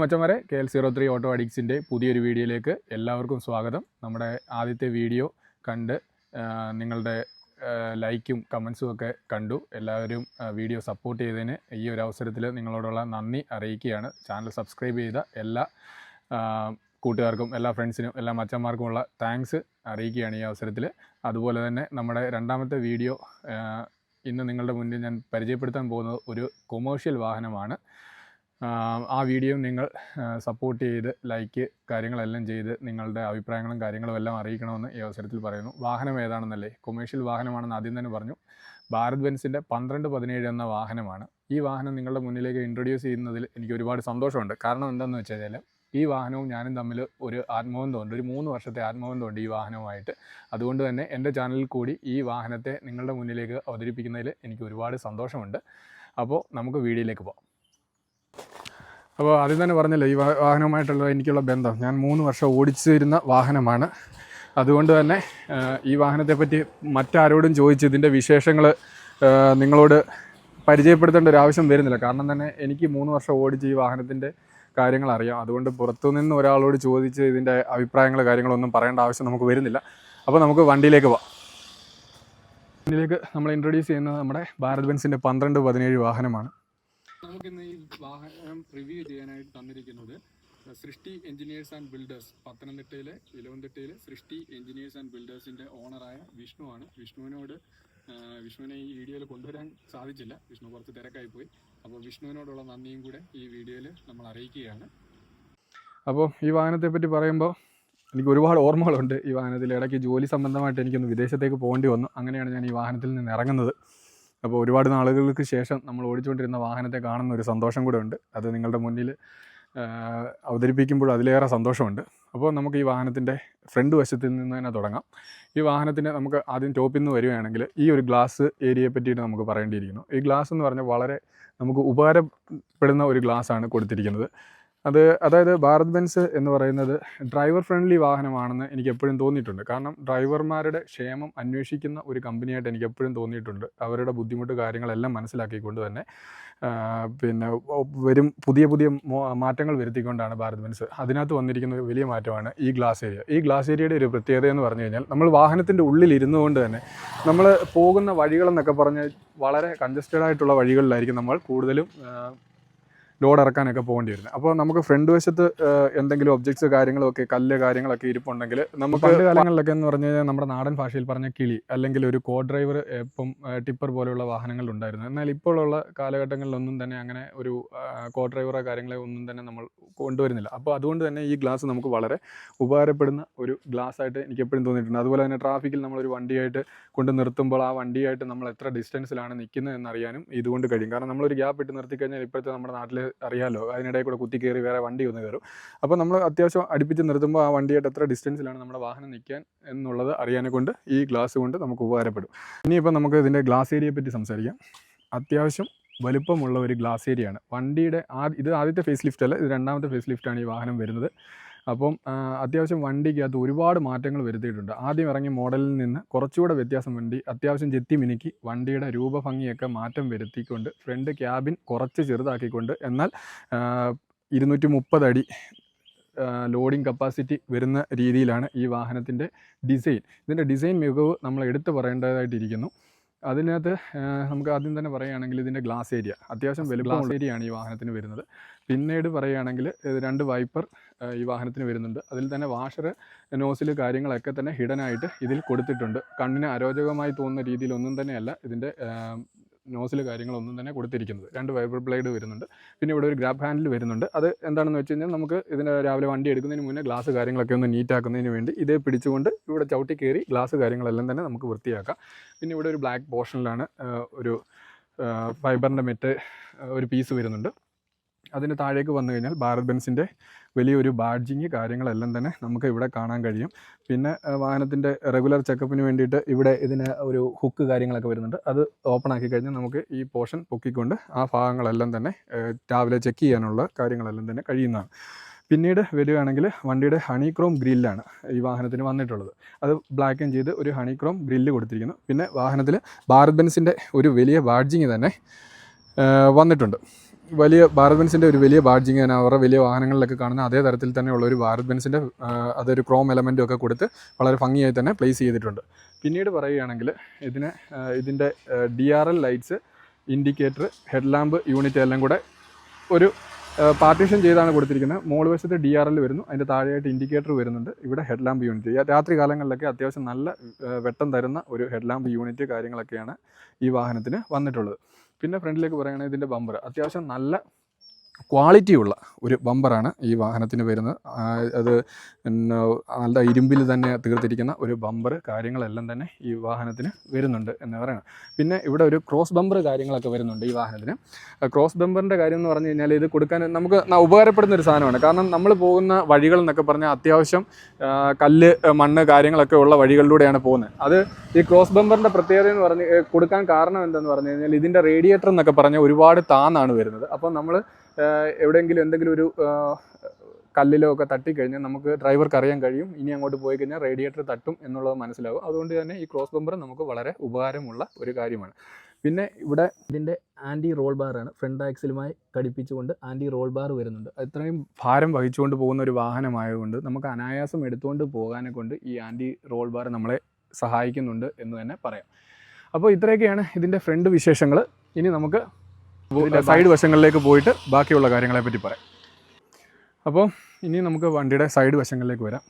മച്ചന്മാരെ KL03 auto അഡിക്സിൻ്റെ പുതിയൊരു വീഡിയോയിലേക്ക് എല്ലാവർക്കും സ്വാഗതം. നമ്മുടെ ആദ്യത്തെ വീഡിയോ കണ്ട് നിങ്ങളുടെ ലൈക്കും കമൻസും ഒക്കെ കണ്ടു. എല്ലാവരും വീഡിയോ സപ്പോർട്ട് ചെയ്തതിന് ഈ ഒരു അവസരത്തിൽ നിങ്ങളോടുള്ള നന്ദി അറിയിക്കുകയാണ്. ചാനൽ സബ്സ്ക്രൈബ് ചെയ്ത എല്ലാ കൂട്ടുകാർക്കും, എല്ലാ ഫ്രണ്ട്സിനും, എല്ലാ മച്ചന്മാർക്കുമുള്ള താങ്ക്സ് അറിയിക്കുകയാണ് ഈ അവസരത്തിൽ. അതുപോലെ തന്നെ നമ്മുടെ രണ്ടാമത്തെ വീഡിയോ ഇന്ന് നിങ്ങളുടെ മുന്നിൽ ഞാൻ പരിചയപ്പെടുത്താൻ പോകുന്നത് ഒരു കൊമേഴ്ഷ്യൽ വാഹനമാണ്. ആ വീഡിയോ നിങ്ങൾ സപ്പോർട്ട് ചെയ്ത് ലൈക്ക് കാര്യങ്ങളെല്ലാം ചെയ്ത് നിങ്ങളുടെ അഭിപ്രായങ്ങളും കാര്യങ്ങളും എല്ലാം അറിയിക്കണമെന്ന് ഈ അവസരത്തിൽ പറയുന്നു. വാഹനം ഏതാണെന്നല്ലേ, കൊമേഴ്ഷ്യൽ വാഹനമാണെന്ന് ആദ്യം തന്നെ പറഞ്ഞു. ഭാരത് ബെൻസിൻ്റെ 1217 എന്ന വാഹനമാണ്. ഈ വാഹനം നിങ്ങളുടെ മുന്നിലേക്ക് ഇൻട്രൊഡ്യൂസ് ചെയ്യുന്നതിൽ എനിക്ക് ഒരുപാട് സന്തോഷമുണ്ട്. കാരണം എന്താണെന്ന് വെച്ച് കഴിഞ്ഞാൽ ഈ വാഹനവും ഞാനും തമ്മിൽ ഒരു ആത്മബന്ധമുണ്ട്, ഒരു 3 വർഷത്തെ ആത്മബന്ധമുണ്ട് ഈ വാഹനവുമായിട്ട്. അതുകൊണ്ട് തന്നെ എൻ്റെ ചാനലിൽ കൂടി ഈ വാഹനത്തെ നിങ്ങളുടെ മുന്നിലേക്ക് അവതരിപ്പിക്കുന്നതിൽ എനിക്ക് ഒരുപാട് സന്തോഷമുണ്ട്. അപ്പോൾ നമുക്ക് വീഡിയോയിലേക്ക് പോകാം. അപ്പോൾ ആദ്യം തന്നെ പറഞ്ഞല്ലോ, ഈ വാഹനവുമായിട്ടുള്ള എനിക്കുള്ള ബന്ധം, ഞാൻ 3 വർഷം ഓടിച്ചിരുന്ന വാഹനമാണ്. അതുകൊണ്ട് തന്നെ ഈ വാഹനത്തെപ്പറ്റി മറ്റാരോടും ചോദിച്ച് ഇതിൻ്റെ വിശേഷങ്ങൾ നിങ്ങളോട് പരിചയപ്പെടുത്തേണ്ട ഒരു ആവശ്യം വരുന്നില്ല. കാരണം തന്നെ എനിക്ക് 3 വർഷം ഓടിച്ച് ഈ വാഹനത്തിൻ്റെ കാര്യങ്ങൾ അറിയാം. അതുകൊണ്ട് പുറത്തുനിന്ന് ഒരാളോട് ചോദിച്ച് ഇതിൻ്റെ അഭിപ്രായങ്ങൾ കാര്യങ്ങളൊന്നും പറയേണ്ട ആവശ്യം നമുക്ക് വരുന്നില്ല. അപ്പോൾ നമുക്ക് വണ്ടിയിലേക്ക് പോകാം. വണ്ടിയിലേക്ക് നമ്മൾ ഇൻട്രൊഡ്യൂസ് ചെയ്യുന്നത് നമ്മുടെ ഭാരത് ബെൻസിൻ്റെ 1217 വാഹനമാണ്. നമുക്കിന്ന് ഈ വാഹനം റിവ്യൂ ചെയ്യാനായിട്ട് തന്നിരിക്കുന്നത് സൃഷ്ടി എഞ്ചിനീയേഴ്സ് ആൻഡ് ബിൽഡേഴ്സ്, പത്തനംതിട്ടയിലെ ഇലവന്തിട്ടയിൽ സൃഷ്ടി എഞ്ചിനീയേഴ്സ് ആൻഡ് ബിൽഡേഴ്സിൻ്റെ ഓണറായ വിഷ്ണുവാണ്. വിഷ്ണുവിനെ ഈ വീഡിയോയിൽ കൊണ്ടുവരാൻ സാധിച്ചില്ല, വിഷ്ണു കുറച്ച് തിരക്കായി പോയി. അപ്പോൾ വിഷ്ണുവിനോടുള്ള നന്ദിയും കൂടെ ഈ വീഡിയോയിൽ നമ്മൾ അറിയിക്കുകയാണ്. അപ്പോൾ ഈ വാഹനത്തെപ്പറ്റി പറയുമ്പോൾ എനിക്ക് ഒരുപാട് ഓർമ്മകളുണ്ട്. ഈ വാഹനത്തിൽ ഇടയ്ക്ക് ജോലി സംബന്ധമായിട്ട് എനിക്കൊന്ന് വിദേശത്തേക്ക് പോകേണ്ടി വന്നു. അങ്ങനെയാണ് ഞാൻ ഈ വാഹനത്തിൽ നിന്ന് ഇറങ്ങുന്നത്. അപ്പോൾ ഒരുപാട് നാളുകൾക്ക് ശേഷം നമ്മൾ ഓടിച്ചുകൊണ്ടിരുന്ന വാഹനത്തെ കാണുന്ന ഒരു സന്തോഷം കൂടെ ഉണ്ട്. അത് നിങ്ങളുടെ മുന്നിൽ അവതരിപ്പിക്കുമ്പോൾ അതിലേറെ സന്തോഷമുണ്ട്. അപ്പോൾ നമുക്ക് ഈ വാഹനത്തിൻ്റെ ഫ്രണ്ട് വശത്തിൽ നിന്ന് തന്നെ തുടങ്ങാം. ഈ വാഹനത്തിന് നമുക്ക് ആദ്യം ടോപ്പിൽ നിന്ന് വരികയാണെങ്കിൽ ഈ ഒരു ഗ്ലാസ് ഏരിയയെ പറ്റിയിട്ട് നമുക്ക് പറയേണ്ടിയിരിക്കുന്നു. ഈ ഗ്ലാസ് എന്ന് പറഞ്ഞാൽ വളരെ നമുക്ക് ഉപകാരപ്പെടുന്ന ഒരു ഗ്ലാസ്സാണ് കൊടുത്തിരിക്കുന്നത്. അതായത് ഭാരത് ബെൻസ് എന്ന് പറയുന്നത് ഡ്രൈവർ ഫ്രണ്ട്ലി വാഹനമാണെന്ന് എനിക്ക് എപ്പോഴും തോന്നിയിട്ടുണ്ട്. കാരണം ഡ്രൈവർമാരുടെ ക്ഷേമം അന്വേഷിക്കുന്ന ഒരു കമ്പനിയായിട്ട് എനിക്ക് എപ്പോഴും തോന്നിയിട്ടുണ്ട്. അവരുടെ ബുദ്ധിമുട്ട് കാര്യങ്ങളെല്ലാം മനസ്സിലാക്കിക്കൊണ്ട് തന്നെ പുതിയ മാറ്റങ്ങൾ വരുത്തിക്കൊണ്ടാണ് ഭാരത് ബെൻസ്. അതിനകത്ത് വന്നിരിക്കുന്ന ഒരു വലിയ മാറ്റമാണ് ഈ ഗ്ലാസ് ഏരിയ. ഈ ഗ്ലാസ് ഏരിയയുടെ ഒരു പ്രത്യേകത എന്ന് പറഞ്ഞു കഴിഞ്ഞാൽ, നമ്മൾ വാഹനത്തിൻ്റെ ഉള്ളിൽ ഇരുന്നു കൊണ്ട് തന്നെ നമ്മൾ പോകുന്ന വഴികളെന്നൊക്കെ പറഞ്ഞാൽ വളരെ കൺജസ്റ്റഡ് ആയിട്ടുള്ള വഴികളിലായിരിക്കും നമ്മൾ കൂടുതലും ലോഡ് ഇറക്കാനൊക്കെ പോകേണ്ടി വരുന്നത്. അപ്പോൾ നമുക്ക് ഫ്രണ്ട് വശത്ത് എന്തെങ്കിലും ഒബ്ജക്ട്സ് കാര്യങ്ങളൊക്കെ കാര്യങ്ങളൊക്കെ ഇരിപ്പുണ്ടെങ്കിൽ നമുക്ക് പണ്ട് കാലങ്ങളിലൊക്കെ എന്ന് പറഞ്ഞു കഴിഞ്ഞാൽ നമ്മുടെ നാടൻ ഭാഷയിൽ പറഞ്ഞ കിളി അല്ലെങ്കിൽ ഒരു കോ ഡ്രൈവർ ഇപ്പം ടിപ്പർ പോലെയുള്ള വാഹനങ്ങളിലുണ്ടായിരുന്നു. എന്നാൽ ഇപ്പോഴുള്ള കാലഘട്ടങ്ങളിലൊന്നും തന്നെ അങ്ങനെ ഒരു കോ ഡ്രൈവറോ കാര്യങ്ങളെ ഒന്നും തന്നെ നമ്മൾ കൊണ്ടുവരുന്നില്ല. അപ്പോൾ അതുകൊണ്ട് തന്നെ ഈ ഗ്ലാസ് നമുക്ക് വളരെ ഉപകാരപ്പെടുന്ന ഒരു ഗ്ലാസ് ആയിട്ട് എനിക്ക് എപ്പോഴും തോന്നിയിട്ടുണ്ട്. അതുപോലെ തന്നെ ട്രാഫിക്കിൽ നമ്മളൊരു വണ്ടിയായിട്ട് കൊണ്ട് നിർത്തുമ്പോൾ ആ വണ്ടിയായിട്ട് നമ്മൾ എത്ര ഡിസ്റ്റൻസിലാണ് നിൽക്കുന്നത് എന്നറിയാനും ഇതുകൊണ്ട് കഴിയും. കാരണം നമ്മളൊരു ഗ്യാപ്പ് ഇട്ട് നിർത്തിക്കഴിഞ്ഞാൽ ഇപ്പോഴത്തെ നമ്മുടെ നാട്ടിൽ അറിയാമല്ലോ, അതിനിടയിൽ കൂടെ കുത്തി കയറി വേറെ വണ്ടി ഒന്ന് കയറും. അപ്പോൾ നമ്മൾ അത്യാവശ്യം അടുപ്പിച്ച് നിർത്തുമ്പോൾ ആ വണ്ടിയായിട്ട് എത്ര ഡിസ്റ്റൻസിലാണ് നമ്മുടെ വാഹനം നിൽക്കാൻ എന്നുള്ളത് അറിയാനെ കൊണ്ട് ഈ ഗ്ലാസ് കൊണ്ട് നമുക്ക് ഉപകാരപ്പെടും. ഇനിയിപ്പോൾ നമുക്ക് ഇതിൻ്റെ ഗ്ലാസ് ഏരിയയെ പറ്റി സംസാരിക്കാം. അത്യാവശ്യം വലുപ്പമുള്ള ഒരു ഗ്ലാസ് ഏരിയയാണ് വണ്ടിയുടെ. ഇത് ആദ്യത്തെ ഫേസ് ലിഫ്റ്റ് അല്ല, ഇത് രണ്ടാമത്തെ ഫേസ് ലിഫ്റ്റാണ് ഈ വാഹനം വരുന്നത്. അപ്പം അത്യാവശ്യം വണ്ടിക്കകത്ത് ഒരുപാട് മാറ്റങ്ങൾ വരുത്തിയിട്ടുണ്ട്. ആദ്യം ഇറങ്ങിയ മോഡലിൽ നിന്ന് കുറച്ചുകൂടെ വ്യത്യാസം വണ്ടി അത്യാവശ്യം ചെത്തി മിനുക്കി വണ്ടിയുടെ രൂപഭംഗിയൊക്കെ മാറ്റം വരുത്തിക്കൊണ്ട് ഫ്രണ്ട് ക്യാബിൻ കുറച്ച് ചെറുതാക്കിക്കൊണ്ട്, എന്നാൽ 230 അടി ലോഡിംഗ് കപ്പാസിറ്റി വരുന്ന രീതിയിലാണ് ഈ വാഹനത്തിൻ്റെ ഡിസൈൻ. ഇതിൻ്റെ ഡിസൈൻ മികവ് നമ്മൾ എടുത്തു പറയേണ്ടതായിട്ടിരിക്കുന്നു. അതിനകത്ത് നമുക്ക് ആദ്യം തന്നെ പറയുകയാണെങ്കിൽ ഇതിൻ്റെ ഗ്ലാസ് ഏരിയ അത്യാവശ്യം വലിയ ഗ്ലാസ് ഏരിയയാണ് ഈ വാഹനത്തിന് വരുന്നത്. പിന്നീട് പറയുകയാണെങ്കിൽ 2 വൈപ്പർ ഈ വാഹനത്തിന് വരുന്നുണ്ട്. അതിൽ തന്നെ വാഷർ നോസിൽ കാര്യങ്ങളൊക്കെ തന്നെ ഹിഡനായിട്ട് ഇതിൽ കൊടുത്തിട്ടുണ്ട്. കണ്ണിന് അരോചകമായി തോന്നുന്ന രീതിയിലൊന്നും തന്നെയല്ല ഇതിൻ്റെ നോസിൽ കാര്യങ്ങളൊന്നും തന്നെ കൊടുത്തിരിക്കുന്നത്. 2 വൈപ്പർ ബ്ലേഡ് വരുന്നുണ്ട്. പിന്നെ ഇവിടെ ഒരു ഗ്രാബ് ഹാൻഡിൽ വരുന്നുണ്ട്. അത് എന്താണെന്ന് വെച്ച് കഴിഞ്ഞാൽ നമുക്ക് ഇതിൻ്റെ രാവിലെ വണ്ടി എടുക്കുന്നതിന് മുന്നേ ഗ്ലാസ് കാര്യങ്ങളൊക്കെ ഒന്ന് നീറ്റാക്കുന്നതിന് വേണ്ടി ഇതേ പിടിച്ചുകൊണ്ട് ഇവിടെ ചവിട്ടി കയറി ഗ്ലാസ് കാര്യങ്ങളെല്ലാം തന്നെ നമുക്ക് വൃത്തിയാക്കാം. പിന്നെ ഇവിടെ ഒരു ബ്ലാക്ക് പോർഷനിലാണ് ഒരു ഫൈബറിൻ്റെ മെറ്റ് ഒരു പീസ് വരുന്നുണ്ട്. അതിന് താഴേക്ക് വന്നു കഴിഞ്ഞാൽ ഭാരത് ബെൻസിൻ്റെ വലിയൊരു ബാഡ്ജിങ് കാര്യങ്ങളെല്ലാം തന്നെ നമുക്ക് ഇവിടെ കാണാൻ കഴിയും. പിന്നെ വാഹനത്തിൻ്റെ റെഗുലർ ചെക്കപ്പിന് വേണ്ടിയിട്ട് ഇവിടെ ഇതിന് ഒരു ഹുക്ക് കാര്യങ്ങളൊക്കെ വരുന്നുണ്ട്. അത് ഓപ്പൺ ആക്കി കഴിഞ്ഞാൽ നമുക്ക് ഈ പോർഷൻ പൊക്കിക്കൊണ്ട് ആ ഭാഗങ്ങളെല്ലാം തന്നെ രാവിലെ ചെക്ക് ചെയ്യാനുള്ള കാര്യങ്ങളെല്ലാം തന്നെ കഴിയുന്നതാണ്. പിന്നീട് വരികയാണെങ്കിൽ വണ്ടിയുടെ ഹണിക്രോം ഗ്രില്ലാണ് ഈ വാഹനത്തിന് വന്നിട്ടുള്ളത്. അത് ബ്ലാക്ക് ആൻഡ് ചെയ്ത് ഒരു ഹണിക്രോം ഗ്രില്ല് കൊടുത്തിരിക്കുന്നു. പിന്നെ വാഹനത്തിൽ ഭാരത് ബെൻസിൻ്റെ ഒരു വലിയ ബാഡ്ജിങ് തന്നെ വന്നിട്ടുണ്ട്. വലിയ ഭാരത് ബെൻസിൻ്റെ ഒരു വലിയ ബാഡ്ജിങ് തന്നെ അവരുടെ വലിയ വാഹനങ്ങളിലൊക്കെ കാണുന്ന അതേ തരത്തിൽ തന്നെയുള്ള ഒരു ഭാരത് ബെൻസിൻ്റെ അതൊരു ക്രോം എലമെൻറ്റും ഒക്കെ കൊടുത്ത് വളരെ ഭംഗിയായി തന്നെ പ്ലേസ് ചെയ്തിട്ടുണ്ട്. പിന്നീട് പറയുകയാണെങ്കിൽ ഇതിൻ്റെ DRL lights, indicator, head lamp unit എല്ലാം കൂടെ ഒരു പാർട്ടീഷൻ ചെയ്താണ് കൊടുത്തിരിക്കുന്നത്. മുകൾ വശത്ത് DRL വരുന്നു, അതിൻ്റെ താഴെയായിട്ട് ഇൻഡിക്കേറ്റർ വരുന്നുണ്ട്, ഇവിടെ ഹെഡ് ലാമ്പ് യൂണിറ്റ്. രാത്രി കാലങ്ങളിലൊക്കെ അത്യാവശ്യം നല്ല വെട്ടം തരുന്ന ഒരു ഹെഡ് ലാമ്പ് യൂണിറ്റ് കാര്യങ്ങളൊക്കെയാണ് ഈ വാഹനത്തിന് വന്നിട്ടുള്ളത്. പിന്നെ ഫ്രണ്ടിലേക്ക് പറയുകയാണെങ്കിൽ ഇതിൻ്റെ ബമ്പർ അത്യാവശ്യം നല്ല ക്വാളിറ്റിയുള്ള ഒരു ബമ്പറാണ് ഈ വാഹനത്തിന് വരുന്നത്. അത് നല്ല ഇരുമ്പിൽ തന്നെ തീർത്തിരിക്കുന്ന ഒരു ബമ്പർ കാര്യങ്ങളെല്ലാം തന്നെ ഈ വാഹനത്തിന് വരുന്നുണ്ട് എന്ന് പറയണം. പിന്നെ ഇവിടെ ഒരു ക്രോസ് ബമ്പർ കാര്യങ്ങളൊക്കെ വരുന്നുണ്ട് ഈ വാഹനത്തിന്. ക്രോസ് ബമ്പറിൻ്റെ കാര്യം എന്ന് പറഞ്ഞു കഴിഞ്ഞാൽ ഇത് കൊടുക്കാൻ നമുക്ക് ഉപകാരപ്പെടുന്ന ഒരു സാധനമാണ്. കാരണം നമ്മൾ പോകുന്ന വഴികൾ എന്നൊക്കെ പറഞ്ഞാൽ അത്യാവശ്യം കല്ല്, മണ്ണ് കാര്യങ്ങളൊക്കെ ഉള്ള വഴികളിലൂടെയാണ് പോകുന്നത്. അത് ഈ ക്രോസ് ബമ്പറിൻ്റെ പ്രത്യേകത എന്ന് പറഞ്ഞ് കൊടുക്കാൻ കാരണം എന്തെന്ന് പറഞ്ഞു കഴിഞ്ഞാൽ ഇതിൻ്റെ റേഡിയേറ്റർ എന്നൊക്കെ പറഞ്ഞാൽ ഒരുപാട് താന്നാണ് വരുന്നത്. അപ്പോൾ നമ്മൾ എവിടെയെങ്കിലും എന്തെങ്കിലും ഒരു കല്ലിലോ ഒക്കെ തട്ടിക്കഴിഞ്ഞാൽ നമുക്ക് ഡ്രൈവർക്ക് അറിയാൻ കഴിയും ഇനി അങ്ങോട്ട് പോയി കഴിഞ്ഞാൽ റേഡിയേറ്റർ തട്ടും എന്നുള്ളത് മനസ്സിലാവും. അതുകൊണ്ട് തന്നെ ഈ ക്രോസ് ബമ്പർ നമുക്ക് വളരെ ഉപകാരമുള്ള ഒരു കാര്യമാണ്. പിന്നെ ഇവിടെ ഇതിൻ്റെ ആൻറ്റി റോൾ ബാറാണ്, ഫ്രണ്ട് ആക്സിലുമായി ഘടിപ്പിച്ചുകൊണ്ട് ആൻറ്റി റോൾ ബാർ വരുന്നുണ്ട്. അത്രയും ഭാരം വഹിച്ചുകൊണ്ട് പോകുന്ന ഒരു വാഹനമായതുകൊണ്ട് നമുക്ക് അനായാസം എടുത്തുകൊണ്ട് പോകാനെ കൊണ്ട് ഈ ആൻറ്റി റോൾ ബാർ നമ്മളെ സഹായിക്കുന്നുണ്ട് എന്ന് തന്നെ പറയാം. അപ്പോൾ ഇത്രയൊക്കെയാണ് ഇതിൻ്റെ ഫ്രണ്ട് വിശേഷങ്ങൾ. ഇനി നമുക്ക് സൈഡ് വശങ്ങളിലേക്ക് പോയിട്ട് ബാക്കിയുള്ള കാര്യങ്ങളെ പറ്റി പറയാം. അപ്പോൾ ഇനി നമുക്ക് വണ്ടിയുടെ സൈഡ് വശങ്ങളിലേക്ക് വരാം.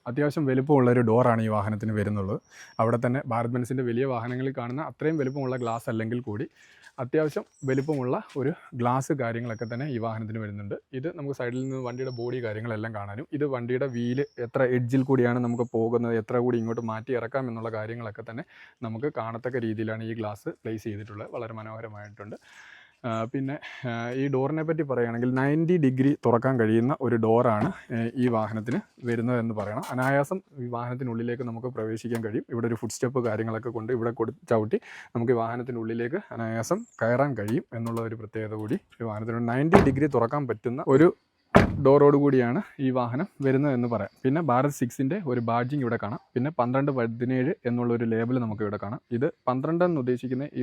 അത്യാവശ്യം വലുപ്പമുള്ളൊരു ഡോറാണ് ഈ വാഹനത്തിന് വരുന്നുള്ളത്. അവിടെ തന്നെ ഭാരത് ബെൻസിൻ്റെ വലിയ വാഹനങ്ങളിൽ കാണുന്ന അത്രയും വലുപ്പമുള്ള ഗ്ലാസ് അല്ലെങ്കിൽ കൂടി അത്യാവശ്യം വലുപ്പമുള്ള ഒരു ഗ്ലാസ് കാര്യങ്ങളൊക്കെ തന്നെ ഈ വാഹനത്തിന് വരുന്നുണ്ട്. ഇത് നമുക്ക് സൈഡിൽ നിന്ന് വണ്ടിയുടെ ബോഡി കാര്യങ്ങളെല്ലാം കാണാനും ഇത് വണ്ടിയുടെ വീല് എത്ര എഡ്ജിൽ കൂടിയാണ് നമുക്ക് പോകുന്നത്, എത്ര കൂടി ഇങ്ങോട്ട് മാറ്റി ഇറക്കാം എന്നുള്ള കാര്യങ്ങളൊക്കെ തന്നെ നമുക്ക് കാണത്തക്ക രീതിയിലാണ് ഈ ഗ്ലാസ് പ്ലേസ് ചെയ്തിട്ടുള്ളത്. വളരെ മനോഹരമായിട്ടുണ്ട്. പിന്നെ ഈ ഡോറിനെ പറ്റി പറയുകയാണെങ്കിൽ 90 ഡിഗ്രി തുറക്കാൻ കഴിയുന്ന ഒരു ഡോറാണ് ഈ വാഹനത്തിന് വരുന്നതെന്ന് പറയണം. അനായാസം ഈ വാഹനത്തിനുള്ളിലേക്ക് നമുക്ക് പ്രവേശിക്കാൻ കഴിയും. ഇവിടെ ഒരു ഫുഡ് സ്റ്റെപ്പ് കാര്യങ്ങളൊക്കെ കൊണ്ട് ഇവിടെ ചവിട്ടി നമുക്ക് ഈ വാഹനത്തിനുള്ളിലേക്ക് അനായാസം കയറാൻ കഴിയും എന്നുള്ള ഒരു പ്രത്യേകത കൂടി ഈ വാഹനത്തിന് 90 ഡിഗ്രി തുറക്കാൻ പറ്റുന്ന ഒരു ഡോറോട് കൂടിയാണ് ഈ വാഹനം വരുന്നതെന്ന് പറയാം. പിന്നെ ഭാരത് 6ൻ്റെ ഒരു ബാഡ്ജിങ് ഇവിടെ കാണാം. പിന്നെ 1217 എന്നുള്ളൊരു ലേബൽ നമുക്ക് ഇവിടെ കാണാം. ഇത് 12 എന്ന് ഉദ്ദേശിക്കുന്ന ഈ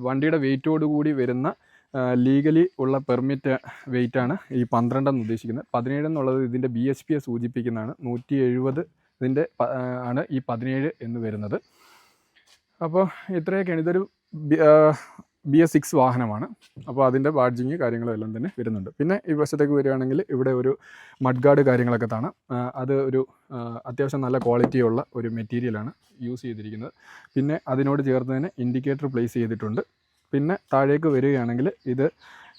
വണ്ടിയുടെ വെയിറ്റോടുകൂടി വരുന്ന ലീഗലി ഉള്ള പെർമിറ്റ് വെയിറ്റാണ് ഈ 12 എന്ന് ഉദ്ദേശിക്കുന്നത്. 17 എന്നുള്ളത് ഇതിൻ്റെ BHPയെ സൂചിപ്പിക്കുന്നതാണ്. 170 ഇതിൻ്റെ ആണ് ഈ 17 എന്ന് വരുന്നത്. അപ്പോൾ ഇത്രയൊക്കെയാണ്. ഇതൊരു BS6 വാഹനമാണ്. അപ്പോൾ അതിൻ്റെ ബാഡ്ജിങ് കാര്യങ്ങളും എല്ലാം തന്നെ വരുന്നുണ്ട്. പിന്നെ ഈ വശത്തേക്ക് വരികയാണെങ്കിൽ ഇവിടെ ഒരു മഡ് ഗാർഡ് കാര്യങ്ങളൊക്കെ കാണാം. അത് ഒരു അത്യാവശ്യം നല്ല ക്വാളിറ്റിയുള്ള ഒരു മെറ്റീരിയലാണ് യൂസ് ചെയ്തിരിക്കുന്നത്. പിന്നെ അതിനോട് ചേർത്ത് തന്നെ ഇൻഡിക്കേറ്റർ പ്ലേസ് ചെയ്തിട്ടുണ്ട്. പിന്നെ താഴേക്ക് വരികയാണെങ്കിൽ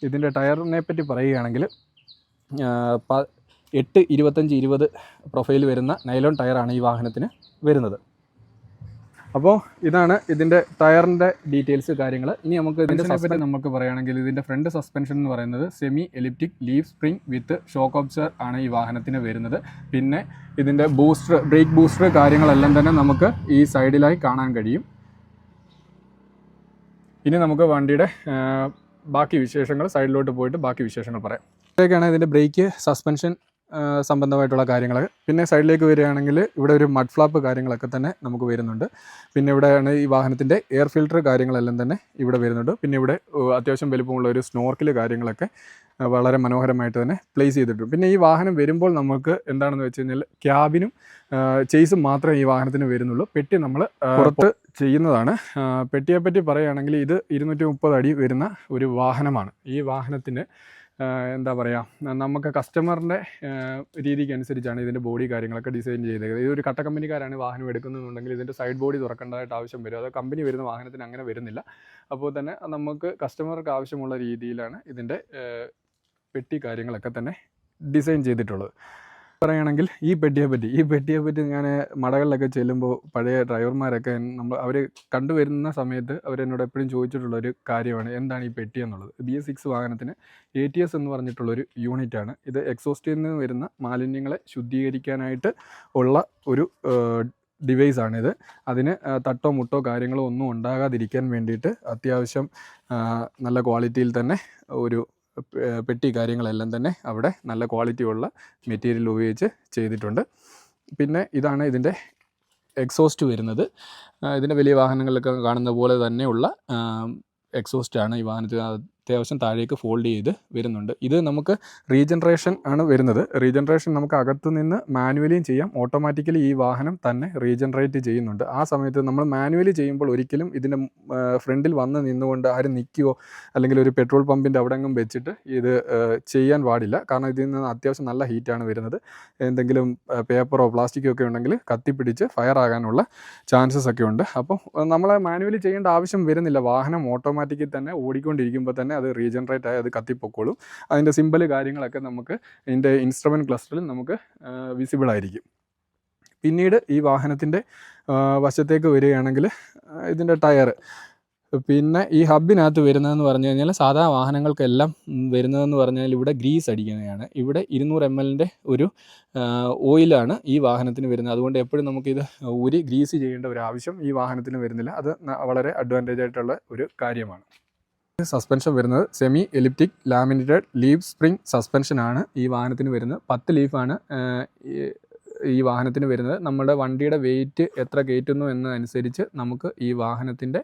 ഇതിൻ്റെ ടയറിനെ പറ്റി പറയുകയാണെങ്കിൽ 8/25/20 പ്രൊഫൈൽ വരുന്ന നൈലോൺ ടയറാണ് ഈ വാഹനത്തിന് വരുന്നത്. അപ്പോൾ ഇതാണ് ഇതിൻ്റെ ടയറിൻ്റെ ഡീറ്റെയിൽസ് കാര്യങ്ങൾ. ഇനി നമുക്ക് ഇതിൻ്റെ പറ്റി നമുക്ക് പറയുകയാണെങ്കിൽ ഇതിൻ്റെ ഫ്രണ്ട് സസ്പെൻഷൻ എന്ന് പറയുന്നത് സെമി എലിപ്റ്റിക് ലീഫ് സ്പ്രിംഗ് വിത്ത് ഷോക്ക് ഒബ്സർ ആണ് ഈ വാഹനത്തിന് വരുന്നത്. പിന്നെ ഇതിൻ്റെ ബ്രേക്ക് ബൂസ്റ്റർ കാര്യങ്ങളെല്ലാം തന്നെ നമുക്ക് ഈ സൈഡിലായി കാണാൻ കഴിയും. ഇനി നമുക്ക് വണ്ടിയുടെ ബാക്കി വിശേഷങ്ങൾ സൈഡിലോട്ട് പോയിട്ട് ബാക്കി വിശേഷങ്ങൾ പറയാം. ഇതൊക്കെയാണ് ഇതിൻ്റെ ബ്രേക്ക്, സസ്പെൻഷൻ സംബന്ധമായിട്ടുള്ള കാര്യങ്ങൾ. പിന്നെ സൈഡിലേക്ക് വരികയാണെങ്കിൽ ഇവിടെ ഒരു മഡ് ഫ്ലാപ്പ് കാര്യങ്ങളൊക്കെ തന്നെ നമുക്ക് വരുന്നുണ്ട്. പിന്നെ ഇവിടെയാണ് ഈ വാഹനത്തിൻ്റെ എയർ ഫിൽറ്റർ കാര്യങ്ങളെല്ലാം തന്നെ ഇവിടെ വരുന്നുണ്ട്. പിന്നെ ഇവിടെ അത്യാവശ്യം വലുപ്പമുള്ള ഒരു സ്നോർക്കിൽ കാര്യങ്ങളൊക്കെ വളരെ മനോഹരമായിട്ട് തന്നെ പ്ലേസ് ചെയ്തിട്ടുണ്ട്. പിന്നെ ഈ വാഹനം വരുമ്പോൾ നമുക്ക് എന്താണെന്ന് വെച്ച് കഴിഞ്ഞാൽ ക്യാബിനും ചേസും മാത്രമേ ഈ വാഹനത്തിന് വരുന്നുള്ളൂ. പെട്ടി നമ്മൾ പുറത്ത് ചെയ്യുന്നതാണ്. പെട്ടിയെപ്പറ്റി പറയുകയാണെങ്കിൽ ഇത് 230 അടി വരുന്ന ഒരു വാഹനമാണ്. ഈ വാഹനത്തിന് എന്താ പറയുക, നമുക്ക് കസ്റ്റമറിൻ്റെ രീതിക്ക് അനുസരിച്ചാണ് ഇതിൻ്റെ ബോഡി കാര്യങ്ങളൊക്കെ ഡിസൈൻ ചെയ്തത്. ഇതൊരു കട്ട കമ്പനിക്കാരാണ് വാഹനം എടുക്കുന്നതെന്നുണ്ടെങ്കിൽ ഇതിൻ്റെ സൈഡ് ബോഡി തുറക്കേണ്ടതായിട്ട് ആവശ്യം വരും. അത് കമ്പനി വരുന്ന വാഹനത്തിന് അങ്ങനെ വരുന്നില്ല. അപ്പോൾ തന്നെ നമുക്ക് കസ്റ്റമർക്ക് ആവശ്യമുള്ള രീതിയിലാണ് ഇതിൻ്റെ പെട്ടി കാര്യങ്ങളൊക്കെ തന്നെ ഡിസൈൻ ചെയ്തിട്ടുള്ളത്. പറയുകയാണെങ്കിൽ ഈ പെട്ടിയെ പറ്റി ഞാൻ മടകളിലൊക്കെ ചെല്ലുമ്പോൾ പഴയ ഡ്രൈവർമാരൊക്കെ അവർ കണ്ടുവരുന്ന സമയത്ത് അവരെന്നോട് എപ്പോഴും ചോദിച്ചിട്ടുള്ളൊരു കാര്യമാണ് എന്താണ് ഈ പെട്ടി എന്നുള്ളത്. BS6 വാഹനത്തിന് ATS എന്ന് പറഞ്ഞിട്ടുള്ളൊരു യൂണിറ്റാണ്. ഇത് എക്സോസ്റ്റിൽ നിന്ന് വരുന്ന മാലിന്യങ്ങളെ ശുദ്ധീകരിക്കാനായിട്ട് ഉള്ള ഒരു ഡിവൈസാണിത്. അതിന് തട്ടോ മുട്ടോ കാര്യങ്ങളോ ഒന്നും ഉണ്ടാകാതിരിക്കാൻ വേണ്ടിയിട്ട് അത്യാവശ്യം നല്ല ക്വാളിറ്റിയിൽ തന്നെ ഒരു പെട്ടി കാര്യങ്ങളെല്ലാം തന്നെ അവിടെ നല്ല ക്വാളിറ്റിയുള്ള മെറ്റീരിയൽ ഉപയോഗിച്ച് ചെയ്തിട്ടുണ്ട്. പിന്നെ ഇതാണ് ഇതിൻ്റെ എക്സോസ്റ്റ് വരുന്നത്. ഇതിൻ്റെ വലിയ വാഹനങ്ങളിലൊക്കെ കാണുന്ന പോലെ തന്നെയുള്ള എക്സോസ്റ്റാണ് ഈ വാഹനത്തിന് അത്യാവശ്യം താഴേക്ക് ഫോൾഡ് ചെയ്ത് വരുന്നുണ്ട്. ഇത് നമുക്ക് റീജനറേഷൻ ആണ് വരുന്നത്. റീജനറേഷൻ നമുക്ക് അകത്തു നിന്ന് മാനുവലിയും ചെയ്യാം, ഓട്ടോമാറ്റിക്കലി ഈ വാഹനം തന്നെ റീജനറേറ്റ് ചെയ്യുന്നുണ്ട്. ആ സമയത്ത് നമ്മൾ മാനുവലി ചെയ്യുമ്പോൾ ഒരിക്കലും ഇതിൻ്റെ ഫ്രണ്ടിൽ വന്ന് നിന്നുകൊണ്ട് ആരും നിൽക്കുകയോ അല്ലെങ്കിൽ ഒരു പെട്രോൾ പമ്പിൻ്റെ അവിടെ എങ്ങും വെച്ചിട്ട് ഇത് ചെയ്യാൻ പാടില്ല. കാരണം ഇതിൽ നിന്ന് അത്യാവശ്യം നല്ല ഹീറ്റാണ് വരുന്നത്. എന്തെങ്കിലും പേപ്പറോ പ്ലാസ്റ്റിക്കോ ഒക്കെ ഉണ്ടെങ്കിൽ കത്തിപ്പിടിച്ച് ഫയർ ആകാനുള്ള ചാൻസസ് ഒക്കെ ഉണ്ട്. അപ്പോൾ നമ്മൾ മാനുവലി ചെയ്യേണ്ട ആവശ്യം വരുന്നില്ല. വാഹനം ഓട്ടോമാറ്റിക്കലി തന്നെ ഓടിക്കൊണ്ടിരിക്കുമ്പോൾ തന്നെ അത് റീജനറേറ്റ് ആയി അത് കത്തിപ്പൊക്കോളും. അതിൻ്റെ സിമ്പിൾ കാര്യങ്ങളൊക്കെ നമുക്ക് ഇതിൻ്റെ ഇൻസ്ട്രുമെൻറ്റ് ക്ലസ്റ്ററിൽ നമുക്ക് വിസിബിൾ ആയിരിക്കും. പിന്നീട് ഈ വാഹനത്തിൻ്റെ വശത്തേക്ക് വരികയാണെങ്കിൽ ഇതിൻ്റെ ടയർ, പിന്നെ ഈ ഹബിനകത്ത് വരുന്നതെന്ന് പറഞ്ഞു കഴിഞ്ഞാൽ സാധാ വാഹനങ്ങൾക്കെല്ലാം വരുന്നതെന്ന് പറഞ്ഞാൽ ഇവിടെ ഗ്രീസ് അടിക്കുന്നതാണ്. ഇവിടെ 200 ml ഒരു ഓയിലാണ് ഈ വാഹനത്തിന് വരുന്നത്. അതുകൊണ്ട് എപ്പോഴും നമുക്കിത് ഗ്രീസ് ചെയ്യേണ്ട ഒരു ആവശ്യം ഈ വാഹനത്തിന് വരുന്നില്ല. അത് വളരെ അഡ്വാൻറ്റേജ് ആയിട്ടുള്ള ഒരു കാര്യമാണ്. സസ്പെൻഷൻ വരുന്നത് semi elliptic laminated leaf spring സസ്പെൻഷനാണ് ഈ വാഹനത്തിന് വരുന്നത്. 10 ലീഫാണ് ഈ വാഹനത്തിന് വരുന്നത്. നമ്മുടെ വണ്ടിയുടെ വെയിറ്റ് എത്ര കയറ്റുന്നു എന്നതനുസരിച്ച് നമുക്ക് ഈ വാഹനത്തിൻ്റെ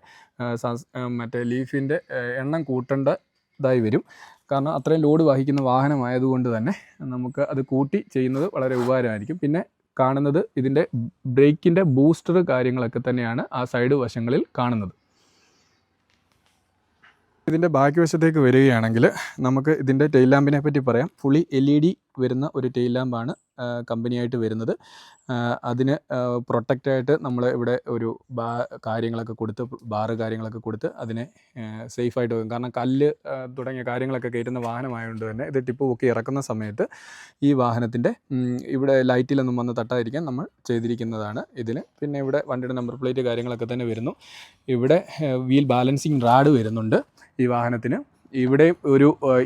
മറ്റേ ലീഫിൻ്റെ എണ്ണം കൂട്ടേണ്ടതായി വരും. കാരണം അത്രയും ലോഡ് വഹിക്കുന്ന വാഹനമായതുകൊണ്ട് തന്നെ നമുക്ക് അത് കൂട്ടി ചെയ്യുന്നത് വളരെ ഉപകാരമായിരിക്കും. പിന്നെ കാണുന്നത് ഇതിൻ്റെ ബ്രേക്കിൻ്റെ ബൂസ്റ്റർ കാര്യങ്ങളൊക്കെ തന്നെയാണ് ആ സൈഡ് വശങ്ങളിൽ കാണുന്നത്. ഇതിൻ്റെ ബാക്കി വശത്തേക്ക് വരികയാണെങ്കിൽ നമുക്ക് ഇതിൻ്റെ ടെയിൽ ലാമ്പിനെ പറ്റി പറയാം. ഫുള്ളി LED വരുന്ന ഒരു ടെയിൽ ലാമ്പാണ് കമ്പനിയായിട്ട് വരുന്നത്. അതിന് പ്രൊട്ടക്റ്റായിട്ട് നമ്മൾ ഇവിടെ ഒരു കാര്യങ്ങളൊക്കെ കൊടുത്ത് ബാറ് കാര്യങ്ങളൊക്കെ കൊടുത്ത് അതിനെ സേഫായിട്ട് വെക്കും. കാരണം കല്ല് തുടങ്ങിയ കാര്യങ്ങളൊക്കെ കയറ്റുന്ന വാഹനമായതുകൊണ്ട് തന്നെ ഇത് ടിപ്പ് പൊക്കി ഇറക്കുന്ന സമയത്ത് ഈ വാഹനത്തിൻ്റെ ഇവിടെ ലൈറ്റിലൊന്നും വന്ന് തട്ടാതിരിക്കാൻ നമ്മൾ ചെയ്തിരിക്കുന്നതാണ് ഇതിന്. പിന്നെ ഇവിടെ വണ്ടിയുടെ നമ്പർ പ്ലേറ്റ് കാര്യങ്ങളൊക്കെ തന്നെ വരുന്നു. ഇവിടെ വീൽ ബാലൻസിങ് റാഡ് വരുന്നുണ്ട് ഈ വാഹനത്തിന്. ഇവിടെ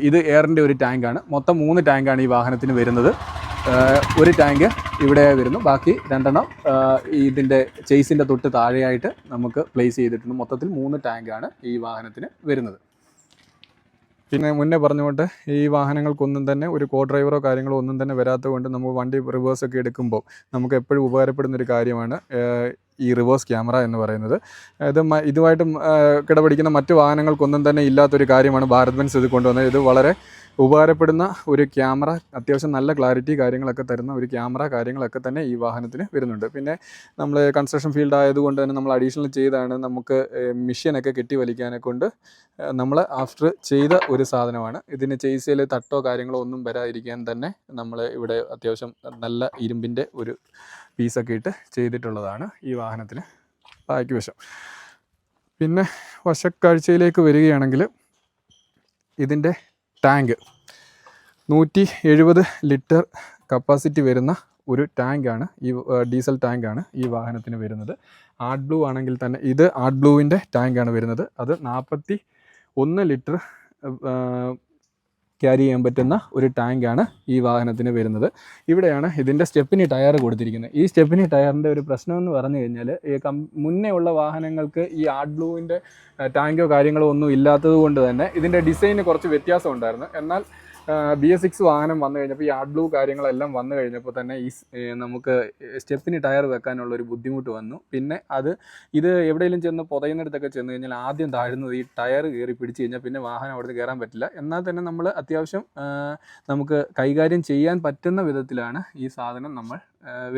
ഇത് എയറിൻ്റെ ഒരു ടാങ്കാണ്. മൊത്തം 3 ടാങ്കാണ് ഈ വാഹനത്തിന് വരുന്നത്. ഒരു ടാങ്ക് ഇവിടെ വരുന്നു, ബാക്കി 2 ഇതിൻ്റെ ചേസിൻ്റെ തൊട്ട് താഴെയായിട്ട് നമുക്ക് പ്ലേസ് ചെയ്തിട്ടുണ്ട്. മൊത്തത്തിൽ 3 ടാങ്കാണ് ഈ വാഹനത്തിന് വരുന്നത്. പിന്നെ മുന്നേ പറഞ്ഞുകൊണ്ട് ഈ വാഹനങ്ങൾക്കൊന്നും തന്നെ ഒരു കോ ഡ്രൈവറോ കാര്യങ്ങളോ ഒന്നും തന്നെ വരാത്തത് കൊണ്ട് നമ്മൾ വണ്ടി റിവേഴ്സൊക്കെ എടുക്കുമ്പോൾ നമുക്ക് എപ്പോഴും ഉപകാരപ്പെടുന്നൊരു കാര്യമാണ് ഈ റിവേഴ്സ് ക്യാമറ എന്ന് പറയുന്നത്. ഇതുമായിട്ട് കിടപിടിക്കുന്ന മറ്റു വാഹനങ്ങൾക്കൊന്നും തന്നെ ഇല്ലാത്തൊരു കാര്യമാണ് ഭാരത് ബെൻസ് ഇത് കൊണ്ടുവന്നത്. ഇത് വളരെ ഉപകാരപ്പെടുന്ന ഒരു ക്യാമറ, അത്യാവശ്യം നല്ല ക്ലാരിറ്റി കാര്യങ്ങളൊക്കെ തരുന്ന ഒരു ക്യാമറ കാര്യങ്ങളൊക്കെ തന്നെ ഈ വാഹനത്തിന് വരുന്നുണ്ട്. പിന്നെ നമ്മൾ കൺസ്ട്രക്ഷൻ ഫീൽഡ് ആയതുകൊണ്ട് തന്നെ നമ്മൾ അഡീഷണൽ ചെയ്താണ് നമുക്ക് മിഷ്യനൊക്കെ കെട്ടി വലിക്കാനെ കൊണ്ട് നമ്മൾ ആഫ്റ്റർ ചെയ്ത ഒരു സാധനമാണ്. ഇതിന് ചേസിൽ തട്ടോ കാര്യങ്ങളോ ഒന്നും വരാതിരിക്കാൻ തന്നെ നമ്മൾ ഇവിടെ അത്യാവശ്യം നല്ല ഇരുമ്പിൻ്റെ ഒരു പീസൊക്കെ ഇട്ട് ചെയ്തിട്ടുള്ളതാണ് ഈ വാഹനത്തിന് ബാക്കി വശം. പിന്നെ വശക്കാഴ്ചയിലേക്ക് വരികയാണെങ്കിൽ ഇതിൻ്റെ ടാങ്ക് 170 ലിറ്റർ കപ്പാസിറ്റി വരുന്ന ഒരു ടാങ്കാണ്, ഈ ഡീസൽ ടാങ്കാണ് ഈ വാഹനത്തിന് വരുന്നത്. ആർട്ട് ബ്ലൂ ആണെങ്കിൽ തന്നെ ഇത് ആർട്ട് ബ്ലൂവിൻ്റെ ടാങ്കാണ് വരുന്നത്. അത് 41 ലിറ്റർ ക്യാരി ചെയ്യാൻ പറ്റുന്ന ഒരു ടാങ്കാണ് ഈ വാഹനത്തിന് വരുന്നത്. ഇവിടെയാണ് ഇതിൻ്റെ സ്റ്റെപ്പിനി ടയർ കൊടുത്തിരിക്കുന്നത്. ഈ സ്റ്റെപ്പിനി ടയറിൻ്റെ ഒരു പ്രശ്നമെന്ന് പറഞ്ഞു കഴിഞ്ഞാൽ മുന്നേ ഉള്ള വാഹനങ്ങൾക്ക് ഈ ആർട്ട് ബ്ലൂവിൻ്റെ ടാങ്കോ കാര്യങ്ങളോ ഒന്നും ഇല്ലാത്തത് കൊണ്ട് തന്നെ ഇതിൻ്റെ ഡിസൈന് കുറച്ച് വ്യത്യാസം ഉണ്ടായിരുന്നു. എന്നാൽ BS6 വാഹനം വന്നു കഴിഞ്ഞപ്പോൾ ഈ ആർട്ട് ബ്ലൂ കാര്യങ്ങളെല്ലാം വന്നു കഴിഞ്ഞപ്പോൾ തന്നെ നമുക്ക് സ്റ്റെപ്പിന് ടയർ വെക്കാനുള്ളൊരു ബുദ്ധിമുട്ട് വന്നു. പിന്നെ ഇത് എവിടെയെങ്കിലും ചെന്ന് പുതയുന്നിടത്തൊക്കെ ചെന്ന് കഴിഞ്ഞാൽ ആദ്യം താഴുന്നത് ഈ ടയർ കയറി പിടിച്ച് കഴിഞ്ഞാൽ പിന്നെ വാഹനം അവിടുന്ന് കയറാൻ പറ്റില്ല. എന്നാൽ തന്നെ നമ്മൾ അത്യാവശ്യം നമുക്ക് കൈകാര്യം ചെയ്യാൻ പറ്റുന്ന വിധത്തിലാണ് ഈ സാധനം നമ്മൾ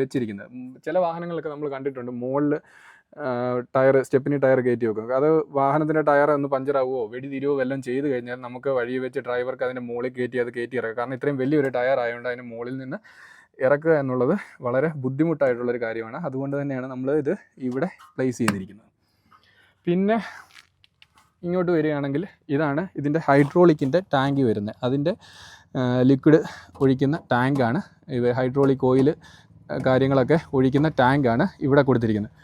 വെച്ചിരിക്കുന്നത്. ചില വാഹനങ്ങളൊക്കെ നമ്മൾ കണ്ടിട്ടുണ്ട് മുകളിൽ സ്റ്റെപ്പിനി ടയർ കയറ്റി വെക്കും. അത് വാഹനത്തിൻ്റെ ടയർ ഒന്ന് പഞ്ചറാവുമോ വെടിതിരുവോ എല്ലാം ചെയ്ത് കഴിഞ്ഞാൽ നമുക്ക് വഴി വെച്ച് ഡ്രൈവർക്ക് അതിൻ്റെ മുകളിൽ കയറ്റി ഇറക്കുക. കാരണം ഇത്രയും വലിയൊരു ടയർ ആയതുകൊണ്ട് അതിന് മുകളിൽ നിന്ന് ഇറക്കുക എന്നുള്ളത് വളരെ ബുദ്ധിമുട്ടായിട്ടുള്ളൊരു കാര്യമാണ്. അതുകൊണ്ട് തന്നെയാണ് നമ്മൾ ഇത് ഇവിടെ പ്ലേസ് ചെയ്തിരിക്കുന്നത്. പിന്നെ ഇങ്ങോട്ട് വരികയാണെങ്കിൽ ഇതാണ് ഇതിൻ്റെ ഹൈഡ്രോളിക്കിൻ്റെ ടാങ്ക് വരുന്നത്. അതിൻ്റെ ലിക്വിഡ് ഒഴിക്കുന്ന ടാങ്കാണ്, ഹൈഡ്രോളിക് ഓയിൽ കാര്യങ്ങളൊക്കെ ഒഴിക്കുന്ന ടാങ്കാണ് ഇവിടെ കൊടുത്തിരിക്കുന്നത്.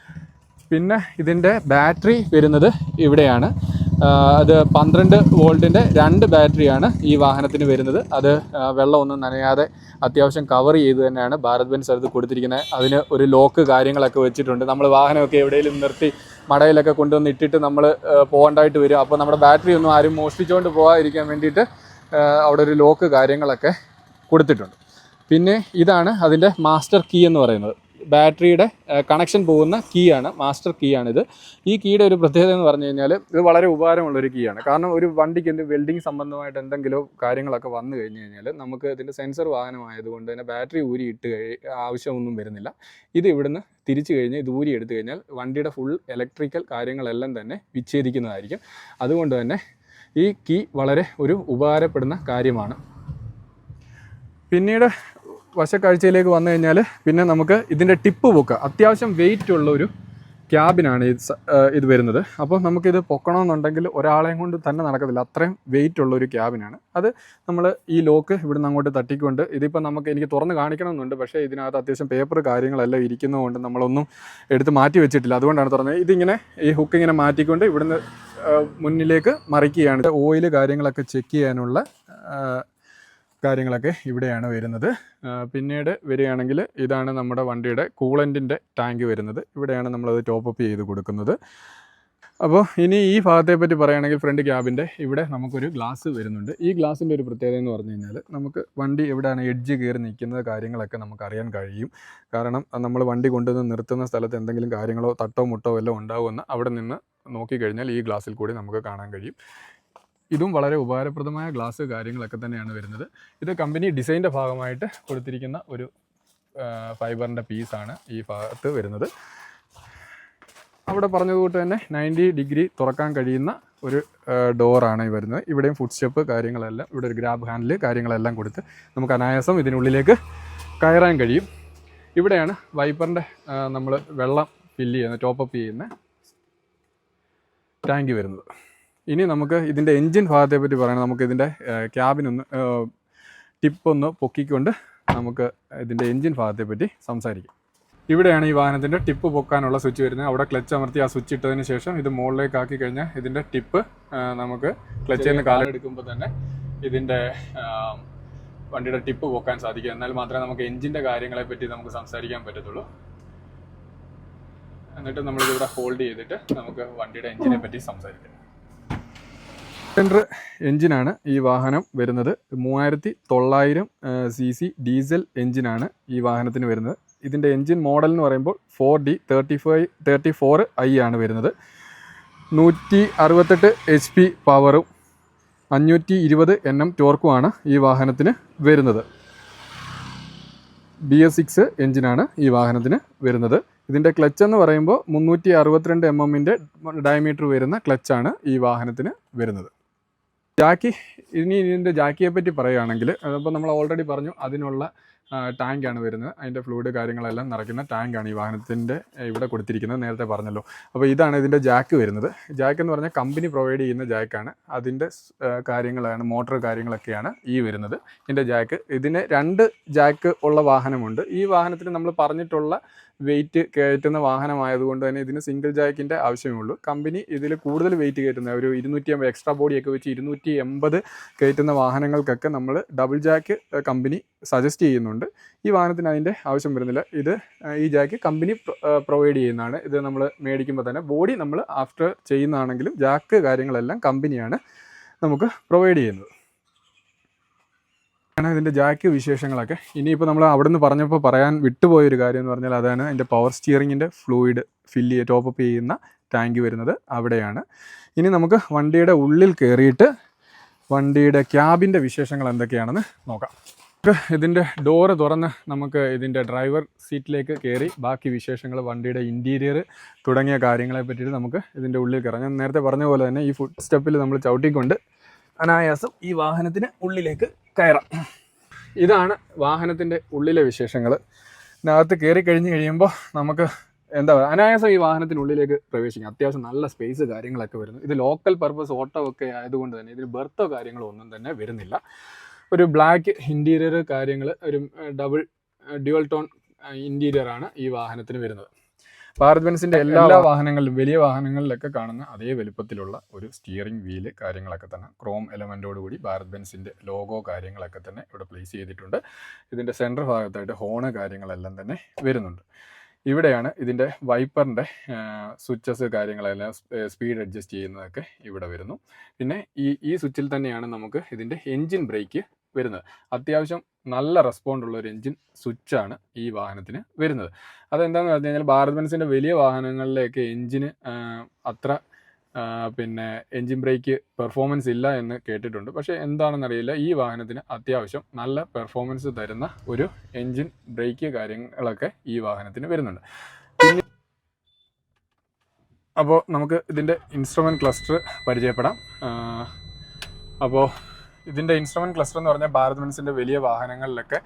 പിന്നെ ഇതിൻ്റെ ബാറ്ററി വരുന്നത് ഇവിടെയാണ്. അത് 12 വോൾട്ടിൻ്റെ 2 ബാറ്ററിയാണ് ഈ വാഹനത്തിന് വരുന്നത്. അത് വെള്ളമൊന്നും നനയാതെ അത്യാവശ്യം കവർ ചെയ്ത് തന്നെയാണ് ഭാരത് ബെൻസ് അത് കൊടുത്തിരിക്കുന്നത്. അതിന് ഒരു ലോക്ക് കാര്യങ്ങളൊക്കെ വെച്ചിട്ടുണ്ട്. നമ്മൾ വാഹനമൊക്കെ എവിടെയെങ്കിലും നിർത്തി മടയിലൊക്കെ കൊണ്ടുവന്ന് ഇട്ടിട്ട് നമ്മൾ പോകേണ്ടതായിട്ട് വരും. അപ്പോൾ നമ്മുടെ ബാറ്ററി ഒന്നും ആരും മോഷ്ടിച്ചുകൊണ്ട് പോകാതിരിക്കാൻ വേണ്ടിയിട്ട് അവിടെ ഒരു ലോക്ക് കാര്യങ്ങളൊക്കെ കൊടുത്തിട്ടുണ്ട്. പിന്നെ ഇതാണ് അതിൻ്റെ മാസ്റ്റർ കീ എന്ന് പറയുന്നത്. ബാറ്ററിയുടെ കണക്ഷൻ പോകുന്ന കീ ആണ്, മാസ്റ്റർ കീ ആണിത്. ഈ കീയുടെ ഒരു പ്രത്യേകത എന്ന് പറഞ്ഞു കഴിഞ്ഞാൽ ഇത് വളരെ ഉപകാരമുള്ളൊരു കീ ആണ്. കാരണം ഒരു വണ്ടിക്ക് വെൽഡിങ് സംബന്ധമായിട്ട് എന്തെങ്കിലും കാര്യങ്ങളൊക്കെ വന്നു കഴിഞ്ഞ് കഴിഞ്ഞാൽ നമുക്ക് ഇതിൻ്റെ സെൻസർ വാഹനമായതുകൊണ്ട് തന്നെ ബാറ്ററി ഊരി ഇട്ട് ആവശ്യമൊന്നും വരുന്നില്ല. ഇത് ഇവിടുന്ന് തിരിച്ചു കഴിഞ്ഞ് ഇത് ഊരി എടുത്തു കഴിഞ്ഞാൽ വണ്ടിയുടെ ഫുൾ ഇലക്ട്രിക്കൽ കാര്യങ്ങളെല്ലാം തന്നെ വിച്ഛേദിക്കുന്നതായിരിക്കും. അതുകൊണ്ട് തന്നെ ഈ കീ വളരെ ഒരു ഉപകാരപ്പെടുന്ന കാര്യമാണ്. പിന്നീട് വശക്കാഴ്ചയിലേക്ക് വന്നു കഴിഞ്ഞാൽ പിന്നെ നമുക്ക് ഇതിൻ്റെ ടിപ്പ് പൊക്കുക. അത്യാവശ്യം വെയിറ്റ് ഉള്ള ഒരു ക്യാബിനാണ് ഇത് വരുന്നത്. അപ്പോൾ നമുക്കിത് പൊക്കണമെന്നുണ്ടെങ്കിൽ ഒരാളെയും കൊണ്ട് തന്നെ നടക്കത്തില്ല, അത്രയും വെയിറ്റ് ഉള്ള ഒരു ക്യാബിനാണ്. അത് നമ്മൾ ഈ ലോക്ക് ഇവിടുന്ന് അങ്ങോട്ട് തട്ടിക്കൊണ്ട് ഇതിപ്പോൾ എനിക്ക് തുറന്ന് കാണിക്കണമെന്നുണ്ട്, പക്ഷേ ഇതിനകത്ത് അത്യാവശ്യം പേപ്പർ കാര്യങ്ങളെല്ലാം ഇരിക്കുന്നതുകൊണ്ട് നമ്മളൊന്നും എടുത്ത് മാറ്റി വെച്ചിട്ടില്ല, അതുകൊണ്ടാണ് തുറന്നത്. ഇതിങ്ങനെ ഈ ഹുക്ക് ഇങ്ങനെ മാറ്റിക്കൊണ്ട് ഇവിടുന്ന് മുന്നിലേക്ക് മറിക്കുകയാണ്. ഓയിൽ കാര്യങ്ങളൊക്കെ ചെക്ക് ചെയ്യാനുള്ള കാര്യങ്ങളൊക്കെ ഇവിടെയാണ് വരുന്നത്. പിന്നീട് വരികയാണെങ്കിൽ ഇതാണ് നമ്മുടെ വണ്ടിയുടെ കൂളൻറ്റിൻ്റെ ടാങ്ക് വരുന്നത്. ഇവിടെയാണ് നമ്മളത് ടോപ്പപ്പ് ചെയ്ത് കൊടുക്കുന്നത്. അപ്പോൾ ഇനി ഈ ഭാഗത്തെ പറ്റി പറയുകയാണെങ്കിൽ ഫ്രണ്ട് ക്യാബിൻ്റെ ഇവിടെ നമുക്കൊരു ഗ്ലാസ് വരുന്നുണ്ട്. ഈ ഗ്ലാസിൻ്റെ ഒരു പ്രത്യേകത എന്ന് പറഞ്ഞു കഴിഞ്ഞാൽ നമുക്ക് വണ്ടി എവിടെയാണ് എഡ്ജ് കയറി നിൽക്കുന്ന കാര്യങ്ങളൊക്കെ നമുക്ക് അറിയാൻ കഴിയും. കാരണം നമ്മൾ വണ്ടി കൊണ്ടുവന്ന് നിർത്തുന്ന സ്ഥലത്ത് എന്തെങ്കിലും കാര്യങ്ങളോ തട്ടോ മുട്ടോ വല്ലതും ഉണ്ടാകുമെന്ന് അവിടെ നിന്ന് നോക്കിക്കഴിഞ്ഞാൽ ഈ ഗ്ലാസ്സിൽ കൂടി നമുക്ക് കാണാൻ കഴിയും. ഇതും വളരെ ഉപകാരപ്രദമായ ഗ്ലാസ് കാര്യങ്ങളൊക്കെ തന്നെയാണ് വരുന്നത്. ഇത് കമ്പനി ഡിസൈൻ്റെ ഭാഗമായിട്ട് കൊടുത്തിരിക്കുന്ന ഒരു ഫൈബറിൻ്റെ പീസാണ് ഈ ഭാഗത്ത് വരുന്നത്. അവിടെ പറഞ്ഞതുകൊണ്ട് തന്നെ 90 ഡിഗ്രി തുറക്കാൻ കഴിയുന്ന ഒരു ഡോറാണ് ഈ വരുന്നത്. ഇവിടെയും ഫുഡ് സ്റ്റെപ്പ് കാര്യങ്ങളെല്ലാം, ഇവിടെ ഒരു ഗ്രാബ് ഹാൻഡിൽ കാര്യങ്ങളെല്ലാം കൊടുത്ത് നമുക്ക് അനായാസം ഇതിനുള്ളിലേക്ക് കയറാൻ കഴിയും. ഇവിടെയാണ് വൈപ്പറിൻ്റെ നമ്മൾ വെള്ളം ഫില്ല് ചെയ്യുന്ന ടോപ്പപ്പ് ചെയ്യുന്ന ടാങ്ക് വരുന്നത്. ഇനി നമുക്ക് ഇതിൻ്റെ എൻജിൻ ഭാഗത്തെ പറ്റി പറയണം. നമുക്ക് ഇതിൻ്റെ ക്യാബിനൊന്ന് ടിപ്പൊന്ന് പൊക്കിക്കൊണ്ട് നമുക്ക് ഇതിൻ്റെ എൻജിൻ ഭാഗത്തെ പറ്റി സംസാരിക്കാം. ഇവിടെയാണ് ഈ വാഹനത്തിൻ്റെ ടിപ്പ് പൊക്കാനുള്ള സ്വിച്ച് വരുന്നത്. അവിടെ ക്ലച്ച് അമർത്തി ആ സ്വിച്ച് ഇട്ടതിന് ശേഷം ഇത് മുകളിലേക്ക് ആക്കി കഴിഞ്ഞാൽ ഇതിൻ്റെ ടിപ്പ് നമുക്ക് ക്ലച്ചിൽ നിന്ന് കാലെടുക്കുമ്പോൾ തന്നെ ഇതിൻ്റെ വണ്ടിയുടെ ടിപ്പ് പൊക്കാൻ സാധിക്കും. എന്നാൽ മാത്രമേ നമുക്ക് എൻജിൻ്റെ കാര്യങ്ങളെ പറ്റി നമുക്ക് സംസാരിക്കാൻ പറ്റത്തുള്ളൂ. എന്നിട്ട് നമ്മളിതിവിടെ ഹോൾഡ് ചെയ്തിട്ട് നമുക്ക് വണ്ടിയുടെ എൻജിനെ പറ്റി സംസാരിക്കാം. സിലിണ്ടർ എൻജിനാണ് ഈ വാഹനം വരുന്നത്. 3900 cc ഡീസൽ എൻജിനാണ് ഈ വാഹനത്തിന് വരുന്നത്. ഇതിൻ്റെ എൻജിൻ മോഡൽ എന്ന് പറയുമ്പോൾ 4D34i ആണ് വരുന്നത്. 168 HP പവറും 520 Nm ടോർക്കുമാണ് ഈ വാഹനത്തിന് വരുന്നത്. BS6 എൻജിനാണ് ഈ വാഹനത്തിന് വരുന്നത്. ഇതിൻ്റെ ക്ലച്ച് എന്ന് പറയുമ്പോൾ 362 mm ഡയമീറ്റർ വരുന്ന ക്ലച്ചാണ് ഈ വാഹനത്തിന് വരുന്നത്. ജാക്കി, ഇനി ഇതിൻ്റെ ജാക്കിയെ പറ്റി പറയുകയാണെങ്കിൽ അപ്പോൾ നമ്മൾ ഓൾറെഡി പറഞ്ഞു അതിനുള്ള ടാങ്കാണ് വരുന്നത്. അതിൻ്റെ ഫ്ലൂയിഡ് കാര്യങ്ങളെല്ലാം നിറയ്ക്കുന്ന ടാങ്കാണ് ഈ വാഹനത്തിൻ്റെ ഇവിടെ കൊടുത്തിരിക്കുന്നത്, നേരത്തെ പറഞ്ഞല്ലോ. അപ്പോൾ ഇതാണ് ഇതിൻ്റെ ജാക്ക് വരുന്നത്. ജാക്ക് എന്ന് പറഞ്ഞാൽ കമ്പനി പ്രൊവൈഡ് ചെയ്യുന്ന ജാക്കാണ്. അതിൻ്റെ കാര്യങ്ങളാണ്, മോട്ടോർ കാര്യങ്ങളൊക്കെയാണ് ഈ വരുന്നത്. ഇതിൻ്റെ ജാക്ക്, ഇതിന് 2 ജാക്ക് ഉള്ള വാഹനമുണ്ട്. ഈ വാഹനത്തിന് നമ്മൾ പറഞ്ഞിട്ടുള്ള വെയിറ്റ് കയറ്റുന്ന വാഹനമായതുകൊണ്ട് തന്നെ ഇതിന് സിംഗിൾ ജാക്കിൻ്റെ ആവശ്യമേ ഉള്ളൂ. കമ്പനി ഇതിൽ കൂടുതൽ വെയിറ്റ് കയറ്റുന്ന ഒരു 250 എക്സ്ട്രാ ബോഡിയൊക്കെ വെച്ച് 280 കയറ്റുന്ന വാഹനങ്ങൾക്കൊക്കെ നമ്മൾ ഡബിൾ ജാക്ക് കമ്പനി സജസ്റ്റ് ചെയ്യുന്നുണ്ട്. ഈ വാഹനത്തിന് അതിൻ്റെ ആവശ്യം വരുന്നില്ല. ഈ ജാക്ക് കമ്പനി പ്രൊവൈഡ് ചെയ്യുന്നതാണ്. ഇത് നമ്മൾ മേടിക്കുമ്പോൾ തന്നെ ബോഡി നമ്മൾ ആഫ്റ്റർ ചെയ്യുന്നതാണെങ്കിലും ജാക്ക് കാര്യങ്ങളെല്ലാം കമ്പനിയാണ് നമുക്ക് പ്രൊവൈഡ് ചെയ്യുന്നത്. ഇതിൻ്റെ ജാക്ക് വിശേഷങ്ങളൊക്കെ ഇനിയിപ്പോൾ നമ്മൾ അവിടെ നിന്ന് പറഞ്ഞപ്പോൾ പറയാൻ വിട്ടുപോയൊരു കാര്യം എന്ന് പറഞ്ഞാൽ അതാണ് അതിൻ്റെ പവർ സ്റ്റിയറിങ്ങിൻ്റെ ഫ്ലൂയിഡ് ടോപ്പപ്പ് ചെയ്യുന്ന ടാങ്ക് വരുന്നത് അവിടെയാണ്. ഇനി നമുക്ക് വണ്ടിയുടെ ഉള്ളിൽ കയറിയിട്ട് വണ്ടിയുടെ ക്യാബിൻ്റെ വിശേഷങ്ങൾ എന്തൊക്കെയാണെന്ന് നോക്കാം. ഇതിൻ്റെ ഡോറ് തുറന്ന് നമുക്ക് ഇതിൻ്റെ ഡ്രൈവർ സീറ്റിലേക്ക് കയറി ബാക്കി വിശേഷങ്ങൾ, വണ്ടിയുടെ ഇൻറ്റീരിയർ തുടങ്ങിയ കാര്യങ്ങളെ പറ്റിയിട്ട് നമുക്ക് ഇതിൻ്റെ ഉള്ളിൽ കയറാം. ഞാൻ നേരത്തെ പറഞ്ഞ പോലെ തന്നെ ഈ ഫുഡ് സ്റ്റെപ്പിൽ നമ്മൾ ചവിട്ടിക്കൊണ്ട് അനായാസം ഈ വാഹനത്തിന് ഉള്ളിലേക്ക് കയറാം. ഇതാണ് വാഹനത്തിൻ്റെ ഉള്ളിലെ വിശേഷങ്ങൾ. ഇതിനകത്ത് കയറി കഴിഞ്ഞ് കഴിയുമ്പോൾ നമുക്ക് എന്താ പറയുക, അനായാസം ഈ വാഹനത്തിനുള്ളിലേക്ക് പ്രവേശിക്കാം. അത്യാവശ്യം നല്ല സ്പേസ് കാര്യങ്ങളൊക്കെ വരുന്നു. ഇത് ലോക്കൽ പർപ്പസ് ഓട്ടോ ഒക്കെ ആയതുകൊണ്ട് തന്നെ ഇതിന് ബെർത്തോ കാര്യങ്ങളോ ഒന്നും തന്നെ വരുന്നില്ല. ഒരു ബ്ലാക്ക് ഇൻറ്റീരിയർ കാര്യങ്ങൾ, ഒരു ഡ്യുവൽ ടോൺ ഇൻറ്റീരിയറാണ് ഈ വാഹനത്തിന് വരുന്നത്. ഭാരത് ബെൻസിൻ്റെ എല്ലാ വാഹനങ്ങളിലും, വലിയ വാഹനങ്ങളിലൊക്കെ കാണുന്ന അതേ വലുപ്പത്തിലുള്ള ഒരു സ്റ്റിയറിംഗ് വീല് കാര്യങ്ങളൊക്കെ തന്നെ ക്രോം എലമെൻറ്റോടുകൂടി ഭാരത് ബെൻസിൻ്റെ ലോഗോ കാര്യങ്ങളൊക്കെ തന്നെ ഇവിടെ പ്ലേസ് ചെയ്തിട്ടുണ്ട്. ഇതിൻ്റെ സെൻറ്റർ ഭാഗത്തായിട്ട് ഹോണ് കാര്യങ്ങളെല്ലാം തന്നെ വരുന്നുണ്ട്. ഇവിടെയാണ് ഇതിൻ്റെ വൈപ്പറിൻ്റെ സ്വിച്ചസ് കാര്യങ്ങളെല്ലാം സ്പീഡ് അഡ്ജസ്റ്റ് ചെയ്യുന്നതൊക്കെ ഇവിടെ വരുന്നു. പിന്നെ ഈ സ്വിച്ചിൽ തന്നെയാണ് നമുക്ക് ഇതിൻ്റെ എൻജിൻ ബ്രേക്ക് വരുന്നത്. അത്യാവശ്യം നല്ല റെസ്പോണ്ട് ഉള്ള ഒരു എൻജിൻ സ്വിച്ചാണ് ഈ വാഹനത്തിന് വരുന്നത്. അതെന്താണെന്ന് പറഞ്ഞു കഴിഞ്ഞാൽ ഭാരത് ബെൻസിൻ്റെ വലിയ വാഹനങ്ങളിലേക്ക് എൻജിന് അത്ര പിന്നെ എൻജിൻ ബ്രേക്ക് പെർഫോമൻസ് ഇല്ല എന്ന് കേട്ടിട്ടുണ്ട്. പക്ഷേ എന്താണെന്നറിയില്ല, ഈ വാഹനത്തിന് അത്യാവശ്യം നല്ല പെർഫോമൻസ് തരുന്ന ഒരു എൻജിൻ ബ്രേക്ക് കാര്യങ്ങളൊക്കെ ഈ വാഹനത്തിന് വരുന്നുണ്ട്. അപ്പോൾ നമുക്ക് ഇതിൻ്റെ ഇൻസ്ട്രുമെൻറ്റ് ക്ലസ്റ്റർ പരിചയപ്പെടാം. അപ്പോൾ ഇതിൻ്റെ ഇൻസ്ട്രുമെൻറ്റ് ക്ലസ്റ്റർ എന്ന് പറഞ്ഞാൽ ഭാരത് ബെൻസിൻ്റെ വലിയ വാഹനങ്ങളിലൊക്കെ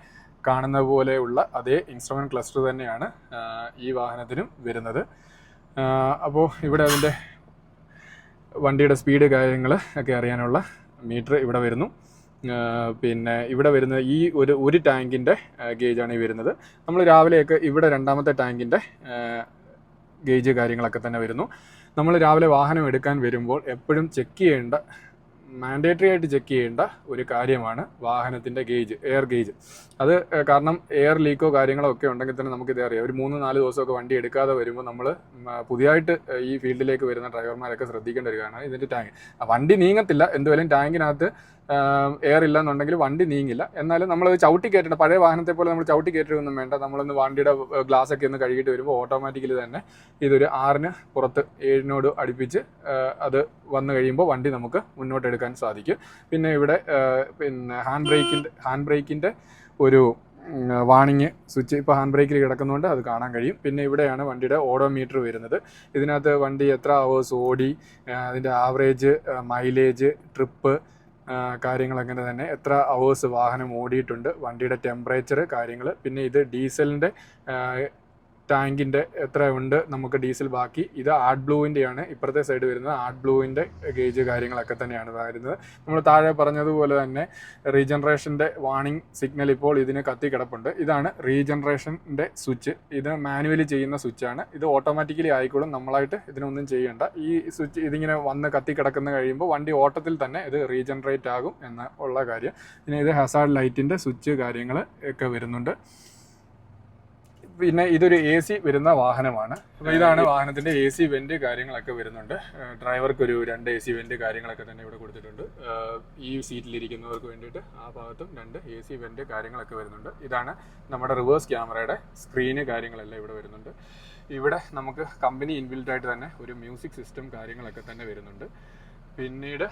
കാണുന്ന പോലെയുള്ള അതേ ഇൻസ്ട്രുമെൻറ്റ് ക്ലസ്റ്റർ തന്നെയാണ് ഈ വാഹനത്തിനും വരുന്നത്. അപ്പോൾ ഇവിടെ അതിൻ്റെ വണ്ടിയുടെ സ്പീഡ് കാര്യങ്ങൾ ഒക്കെ അറിയാനുള്ള മീറ്റർ ഇവിടെ വരുന്നു. പിന്നെ ഇവിടെ വരുന്ന ഈ ഒരു ടാങ്കിൻ്റെ ഗേജാണ് ഈ വരുന്നത്. നമ്മൾ രാവിലെയൊക്കെ ഇവിടെ രണ്ടാമത്തെ ടാങ്കിൻ്റെ ഗേജ് കാര്യങ്ങളൊക്കെ തന്നെ വരുന്നു. നമ്മൾ രാവിലെ വാഹനം എടുക്കാൻ വരുമ്പോൾ എപ്പോഴും മാൻഡേറ്ററി ആയിട്ട് ചെക്ക് ചെയ്യേണ്ട ഒരു കാര്യമാണ് വാഹനത്തിൻ്റെ ഗേജ്, എയർ ഗേജ്. അത് കാരണം എയർ ലീക്കോ കാര്യങ്ങളോ ഒക്കെ ഉണ്ടെങ്കിൽ തന്നെ നമുക്കിത് അറിയാം. ഒരു 3-4 ദിവസമൊക്കെ വണ്ടി എടുക്കാതെ വരുമ്പോൾ നമ്മൾ പുതിയതായിട്ട് ഈ ഫീൽഡിലേക്ക് വരുന്ന ഡ്രൈവർമാരൊക്കെ ശ്രദ്ധിക്കേണ്ട ഒരു കാര്യമാണ് ഇതിൻ്റെ ടാങ്ക്. വണ്ടി നീങ്ങത്തില്ല, എന്തുവരും ടാങ്കിനകത്ത് എയർ ഇല്ലെന്നുണ്ടെങ്കിൽ വണ്ടി നീങ്ങില്ല. എന്നാലും നമ്മൾ ചവിട്ടി കയറ്റേണ്ട, പഴയ വാഹനത്തെ പോലെ നമ്മൾ ചവിട്ടി കയറ്റുകയൊന്നും വേണ്ട. നമ്മളൊന്ന് വണ്ടിയുടെ ഗ്ലാസ്സൊക്കെ ഒന്ന് കഴുകിയിട്ട് വരുമ്പോൾ ഓട്ടോമാറ്റിക്കലി തന്നെ ഇതൊരു 6-ന് പുറത്ത് 7-നോട് അടുപ്പിച്ച് അത് വന്നു കഴിയുമ്പോൾ വണ്ടി നമുക്ക് മുന്നോട്ട് എടുക്കാൻ സാധിക്കും. പിന്നെ ഇവിടെ പിന്നെ ഹാൻഡ് ബ്രേക്കിൻ്റെ ഒരു വാണിങ് സ്വിച്ച് ഇപ്പോൾ ഹാൻഡ് ബ്രേക്കിൽ കിടക്കുന്നതുകൊണ്ട് അത് കാണാൻ കഴിയും. പിന്നെ ഇവിടെയാണ് വണ്ടിയുടെ ഓഡോമീറ്റർ വരുന്നത്. ഇതിനകത്ത് വണ്ടി എത്ര അവേഴ്സ് ഓടി, അതിൻ്റെ ആവറേജ് മൈലേജ്, ട്രിപ്പ് കാര്യങ്ങളങ്ങനെ തന്നെ എത്ര അവേഴ്സ് വാഹനം ഓടിയിട്ടുണ്ട്, വണ്ടിയുടെ ടെമ്പറേച്ചർ കാര്യങ്ങൾ. പിന്നെ ഇത് ഡീസലിൻ്റെ ടാങ്കിൻ്റെ എത്ര ഉണ്ട് നമുക്ക് ഡീസൽ ബാക്കി. ഇത് ആർട്ട് ബ്ലൂവിൻ്റെയാണ് ഇപ്പുറത്തെ സൈഡ് വരുന്നത്. ആർട്ട് ബ്ലൂവിൻ്റെ ഗേജ് കാര്യങ്ങളൊക്കെ തന്നെയാണ് വരുന്നത്. നമ്മൾ താഴെ പറഞ്ഞതുപോലെ തന്നെ റീജനറേഷൻ്റെ വാണിംഗ് സിഗ്നൽ ഇപ്പോൾ ഇതിന് കത്തി കിടപ്പുണ്ട്. ഇതാണ് റീജനറേഷൻ്റെ സ്വിച്ച്. ഇത് മാനുവലി ചെയ്യുന്ന സ്വിച്ചാണ്. ഇത് ഓട്ടോമാറ്റിക്കലി ആയിക്കോളും, നമ്മളായിട്ട് ഇതിനൊന്നും ചെയ്യേണ്ട. ഈ സ്വിച്ച് ഇതിങ്ങനെ വന്ന് കത്തി കിടക്കുന്ന കഴിയുമ്പോൾ വണ്ടി ഓട്ടത്തിൽ തന്നെ ഇത് റീജനറേറ്റ് ആകും എന്നുള്ള കാര്യം. പിന്നെ ഇത് ഹസാർഡ് ലൈറ്റിൻ്റെ സ്വിച്ച് കാര്യങ്ങൾ ഒക്കെ വരുന്നുണ്ട്. പിന്നെ ഇതൊരു AC വരുന്ന വാഹനമാണ്. അപ്പോൾ ഇതാണ് വാഹനത്തിൻ്റെ AC വെൻറ്റ് കാര്യങ്ങളൊക്കെ വരുന്നുണ്ട്. ഡ്രൈവർക്കൊരു 2 AC വെൻറ്റ് കാര്യങ്ങളൊക്കെ തന്നെ ഇവിടെ കൊടുത്തിട്ടുണ്ട്. ഈ സീറ്റിലിരിക്കുന്നവർക്ക് വേണ്ടിയിട്ട് ആ ഭാഗത്തും 2 AC വെൻറ്റ് കാര്യങ്ങളൊക്കെ വരുന്നുണ്ട്. ഇതാണ് നമ്മുടെ റിവേഴ്സ് ക്യാമറയുടെ സ്ക്രീന് കാര്യങ്ങളെല്ലാം ഇവിടെ വരുന്നുണ്ട്. ഇവിടെ നമുക്ക് കമ്പനി ഇൻബിൽറ്റായിട്ട് തന്നെ ഒരു മ്യൂസിക് സിസ്റ്റം കാര്യങ്ങളൊക്കെ തന്നെ വരുന്നുണ്ട്. പിന്നീട്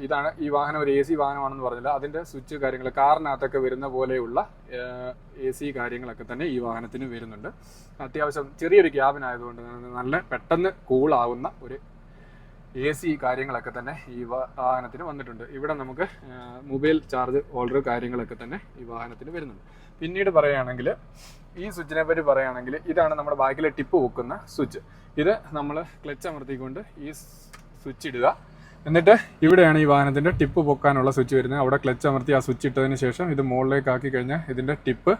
ഇതാണ് ഈ വാഹനം ഒരു AC വാഹനമാണെന്ന് പറഞ്ഞില്ല, അതിൻ്റെ സ്വിച്ച് കാര്യങ്ങൾ കാറിനകത്തൊക്കെ വരുന്ന പോലെയുള്ള AC കാര്യങ്ങളൊക്കെ തന്നെ ഈ വാഹനത്തിന് വരുന്നുണ്ട്. അത്യാവശ്യം ചെറിയൊരു ക്യാബിനായതുകൊണ്ട് നല്ല പെട്ടെന്ന് കൂളാവുന്ന ഒരു AC കാര്യങ്ങളൊക്കെ തന്നെ ഈ വാഹനത്തിന് വന്നിട്ടുണ്ട്. ഇവിടെ നമുക്ക് മൊബൈൽ ചാർജ് ഹോൾഡർ കാര്യങ്ങളൊക്കെ തന്നെ ഈ വാഹനത്തിന് വരുന്നുണ്ട്. പിന്നീട് പറയുകയാണെങ്കിൽ ഈ സ്വിച്ചിനെ പറ്റി പറയുകയാണെങ്കിൽ ഇതാണ് നമ്മുടെ ബാക്കിലെ ടിപ്പ് വെക്കുന്ന സ്വിച്ച്. ഇത് നമ്മൾ ക്ലച്ച് അമർത്തിക്കൊണ്ട് ഈ സ്വിച്ച് ഇടുക. എന്നിട്ട് ഇവിടെയാണ് ഈ വാഹനത്തിൻ്റെ ടിപ്പ് പൊക്കാനുള്ള സ്വിച്ച് വരുന്നത്. അവിടെ ക്ലച്ച് അമർത്തി ആ സ്വിച്ച് ഇട്ടതിന് ശേഷം ഇത് മുകളിലേക്ക് ആക്കി കഴിഞ്ഞാൽ ഇതിൻ്റെ ടിപ്പ്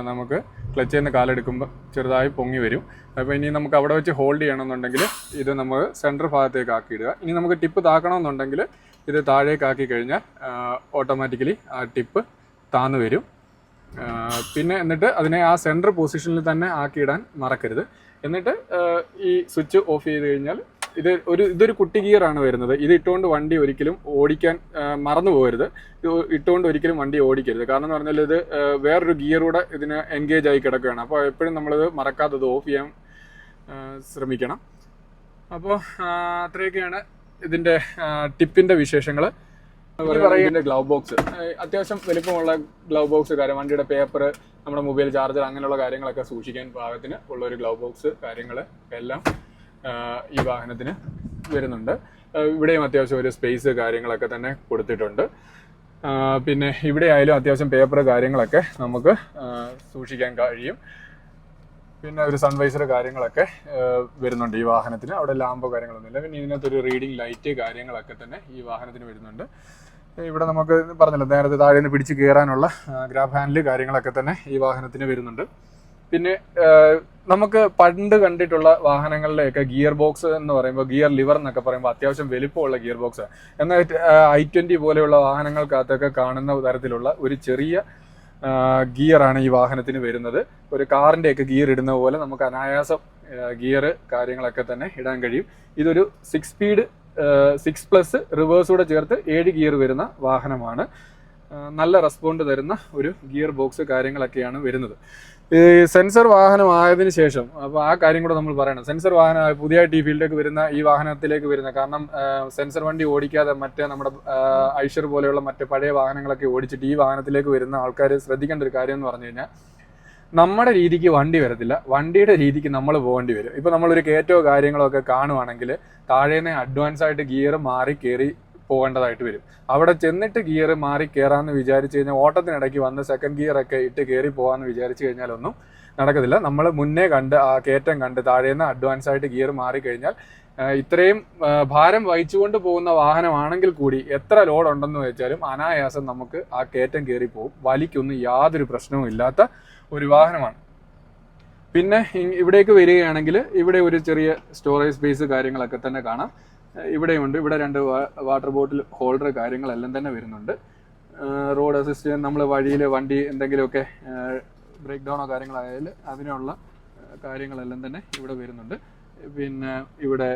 നമുക്ക് ക്ലച്ചിൽ നിന്ന് കാലെടുക്കുമ്പോൾ ചെറുതായി പൊങ്ങി വരും. അപ്പോൾ ഇനി നമുക്ക് അവിടെ വെച്ച് ഹോൾഡ് ചെയ്യണമെന്നുണ്ടെങ്കിൽ ഇത് നമ്മൾ സെൻറ്റർ ഭാഗത്തേക്ക് ആക്കി ഇടുക. ഇനി നമുക്ക് ടിപ്പ് താക്കണമെന്നുണ്ടെങ്കിൽ ഇത് താഴേക്ക് ആക്കി കഴിഞ്ഞാൽ ഓട്ടോമാറ്റിക്കലി ആ ടിപ്പ് താന്നു വരും. പിന്നെ എന്നിട്ട് അതിനെ ആ സെൻറ്റർ പൊസിഷനിൽ തന്നെ ആക്കിയിടാൻ മറക്കരുത്. എന്നിട്ട് ഈ സ്വിച്ച് ഓഫ് ചെയ്ത് കഴിഞ്ഞാൽ ഇതൊരു കുട്ടി ഗിയറാണ് വരുന്നത്. ഇത് ഇട്ടുകൊണ്ട് വണ്ടി ഒരിക്കലും ഓടിക്കാൻ മറന്നു പോകരുത്. ഇത് ഇട്ടുകൊണ്ട് ഒരിക്കലും വണ്ടി ഓടിക്കരുത്. കാരണം എന്ന് പറഞ്ഞാൽ ഇത് വേറൊരു ഗിയറൂടെ ഇതിന് എൻഗേജ് ആയി കിടക്കുകയാണ്. അപ്പോൾ എപ്പോഴും നമ്മളിത് മറക്കാത്തത് ഓഫ് ചെയ്യാൻ ശ്രമിക്കണം. അപ്പോൾ അത്രയൊക്കെയാണ് ഇതിൻ്റെ ടിപ്പിൻ്റെ വിശേഷങ്ങൾ. ഇതിൻ്റെ ഗ്ലൗ ബോക്സ് അത്യാവശ്യം വലിപ്പമുള്ള ഗ്ലൗ ബോക്സ് കാര്യം, വണ്ടിയുടെ പേപ്പർ, നമ്മുടെ മൊബൈൽ ചാർജർ അങ്ങനെയുള്ള കാര്യങ്ങളൊക്കെ സൂക്ഷിക്കാൻ പാകത്തിന് ഉള്ളൊരു ഗ്ലൗ ബോക്സ് കാര്യങ്ങൾ എല്ലാം ഈ വാഹനത്തിന് വരുന്നുണ്ട്. ഇവിടെയും അത്യാവശ്യം ഒരു സ്പേസ് കാര്യങ്ങളൊക്കെ തന്നെ കൊടുത്തിട്ടുണ്ട്. പിന്നെ ഇവിടെ ആയാലും അത്യാവശ്യം പേപ്പർ കാര്യങ്ങളൊക്കെ നമുക്ക് സൂക്ഷിക്കാൻ കഴിയും. പിന്നെ ഒരു സൺവൈസർ കാര്യങ്ങളൊക്കെ വരുന്നുണ്ട് ഈ വാഹനത്തിന്. അവിടെ ലാമ്പോ കാര്യങ്ങളൊന്നുമില്ല. പിന്നെ ഇതിനകത്തൊരു റീഡിംഗ് ലൈറ്റ് കാര്യങ്ങളൊക്കെ തന്നെ ഈ വാഹനത്തിന് വരുന്നുണ്ട്. ഇവിടെ നമുക്ക് പറഞ്ഞല്ലോ നേരത്തെ താഴെ നിന്ന് പിടിച്ച് കയറാനുള്ള ഗ്രാബ് ഹാൻഡിൽ കാര്യങ്ങളൊക്കെ തന്നെ ഈ വാഹനത്തിന് വരുന്നുണ്ട്. പിന്നെ നമുക്ക് പണ്ട് കണ്ടിട്ടുള്ള വാഹനങ്ങളിലെയൊക്കെ ഗിയർ ബോക്സ് എന്ന് പറയുമ്പോൾ, ഗിയർ ലിവർ എന്നൊക്കെ പറയുമ്പോൾ അത്യാവശ്യം വലിപ്പമുള്ള ഗിയർ ബോക്സ്. എന്നാൽ i20 പോലെയുള്ള വാഹനങ്ങൾക്കകത്തൊക്കെ കാണുന്ന തരത്തിലുള്ള ഒരു ചെറിയ ഗിയറാണ് ഈ വാഹനത്തിന് വരുന്നത്. ഒരു കാറിൻ്റെയൊക്കെ ഗിയർ ഇടുന്ന പോലെ നമുക്ക് അനായാസം ഗിയർ കാര്യങ്ങളൊക്കെ തന്നെ ഇടാൻ കഴിയും. ഇതൊരു 6 സ്പീഡ് 6+ റിവേഴ്സൂടെ ചേർത്ത് 7 ഗിയർ വരുന്ന വാഹനമാണ്. നല്ല റെസ്പോണ്ട് തരുന്ന ഒരു ഗിയർ ബോക്സ് കാര്യങ്ങളൊക്കെയാണ് വരുന്നത്. ഈ സെൻസർ വാഹനമായതിനു ശേഷം അപ്പോൾ ആ കാര്യം കൂടെ നമ്മൾ പറയണം. സെൻസർ വാഹനം പുതിയതായിട്ട് ഈ ഫീൽഡിലേക്ക് വരുന്ന ഈ വാഹനത്തിലേക്ക് വരുന്ന കാരണം സെൻസർ വണ്ടി ഓടിക്കാതെ മറ്റേ നമ്മുടെ ഐഷർ പോലെയുള്ള മറ്റേ പഴയ വാഹനങ്ങളൊക്കെ ഓടിച്ചിട്ട് ഈ വാഹനത്തിലേക്ക് വരുന്ന ആൾക്കാർ ശ്രദ്ധിക്കേണ്ട ഒരു കാര്യം എന്ന് പറഞ്ഞു കഴിഞ്ഞാൽ നമ്മുടെ രീതിക്ക് വണ്ടി വരത്തില്ല, വണ്ടിയുടെ രീതിക്ക് നമ്മൾ പോകേണ്ടി വരും. ഇപ്പം നമ്മളൊരു കയറ്റമോ കാര്യങ്ങളോ ഒക്കെ കാണുവാണെങ്കിൽ താഴേന്ന് അഡ്വാൻസ് ആയിട്ട് ഗിയർ മാറി കയറി പോകേണ്ടതായിട്ട് വരും. അവിടെ ചെന്നിട്ട് ഗിയർ മാറി കയറാമെന്ന് വിചാരിച്ചു കഴിഞ്ഞാൽ ഓട്ടത്തിനിടയ്ക്ക് വന്ന് സെക്കൻഡ് ഗിയറൊക്കെ ഇട്ട് കയറി പോകാമെന്ന് വിചാരിച്ചു കഴിഞ്ഞാലൊന്നും നടക്കത്തില്ല. നമ്മൾ മുന്നേ കണ്ട് ആ കയറ്റം കണ്ട് താഴേന്ന് അഡ്വാൻസ് ആയിട്ട് ഗിയർ മാറിക്കഴിഞ്ഞാൽ ഇത്രയും ഭാരം വഹിച്ചുകൊണ്ട് പോകുന്ന വാഹനമാണെങ്കിൽ കൂടി എത്ര ലോഡ് ഉണ്ടെന്ന് വെച്ചാലും അനായാസം നമുക്ക് ആ കയറ്റം കയറി പോകും. വലിക്കൊന്നും യാതൊരു പ്രശ്നവും ഇല്ലാത്ത ഒരു വാഹനമാണ്. പിന്നെ ഇവിടേക്ക് വരികയാണെങ്കിൽ ഇവിടെ ഒരു ചെറിയ സ്റ്റോറേജ് സ്പേസ് കാര്യങ്ങളൊക്കെ തന്നെ കാണാം. ഇവിടെയുണ്ട്. ഇവിടെ 2 വാട്ടർ ബോട്ടിൽ ഹോൾഡർ കാര്യങ്ങളെല്ലാം തന്നെ വരുന്നുണ്ട്. റോഡ് അസിസ്റ്റൻറ്റ് നമ്മൾ വഴിയിൽ വണ്ടി എന്തെങ്കിലുമൊക്കെ ബ്രേക്ക് ഡൗണോ കാര്യങ്ങളായാൽ അതിനുള്ള കാര്യങ്ങളെല്ലാം തന്നെ ഇവിടെ വരുന്നുണ്ട്. പിന്നെ ഇവിടെ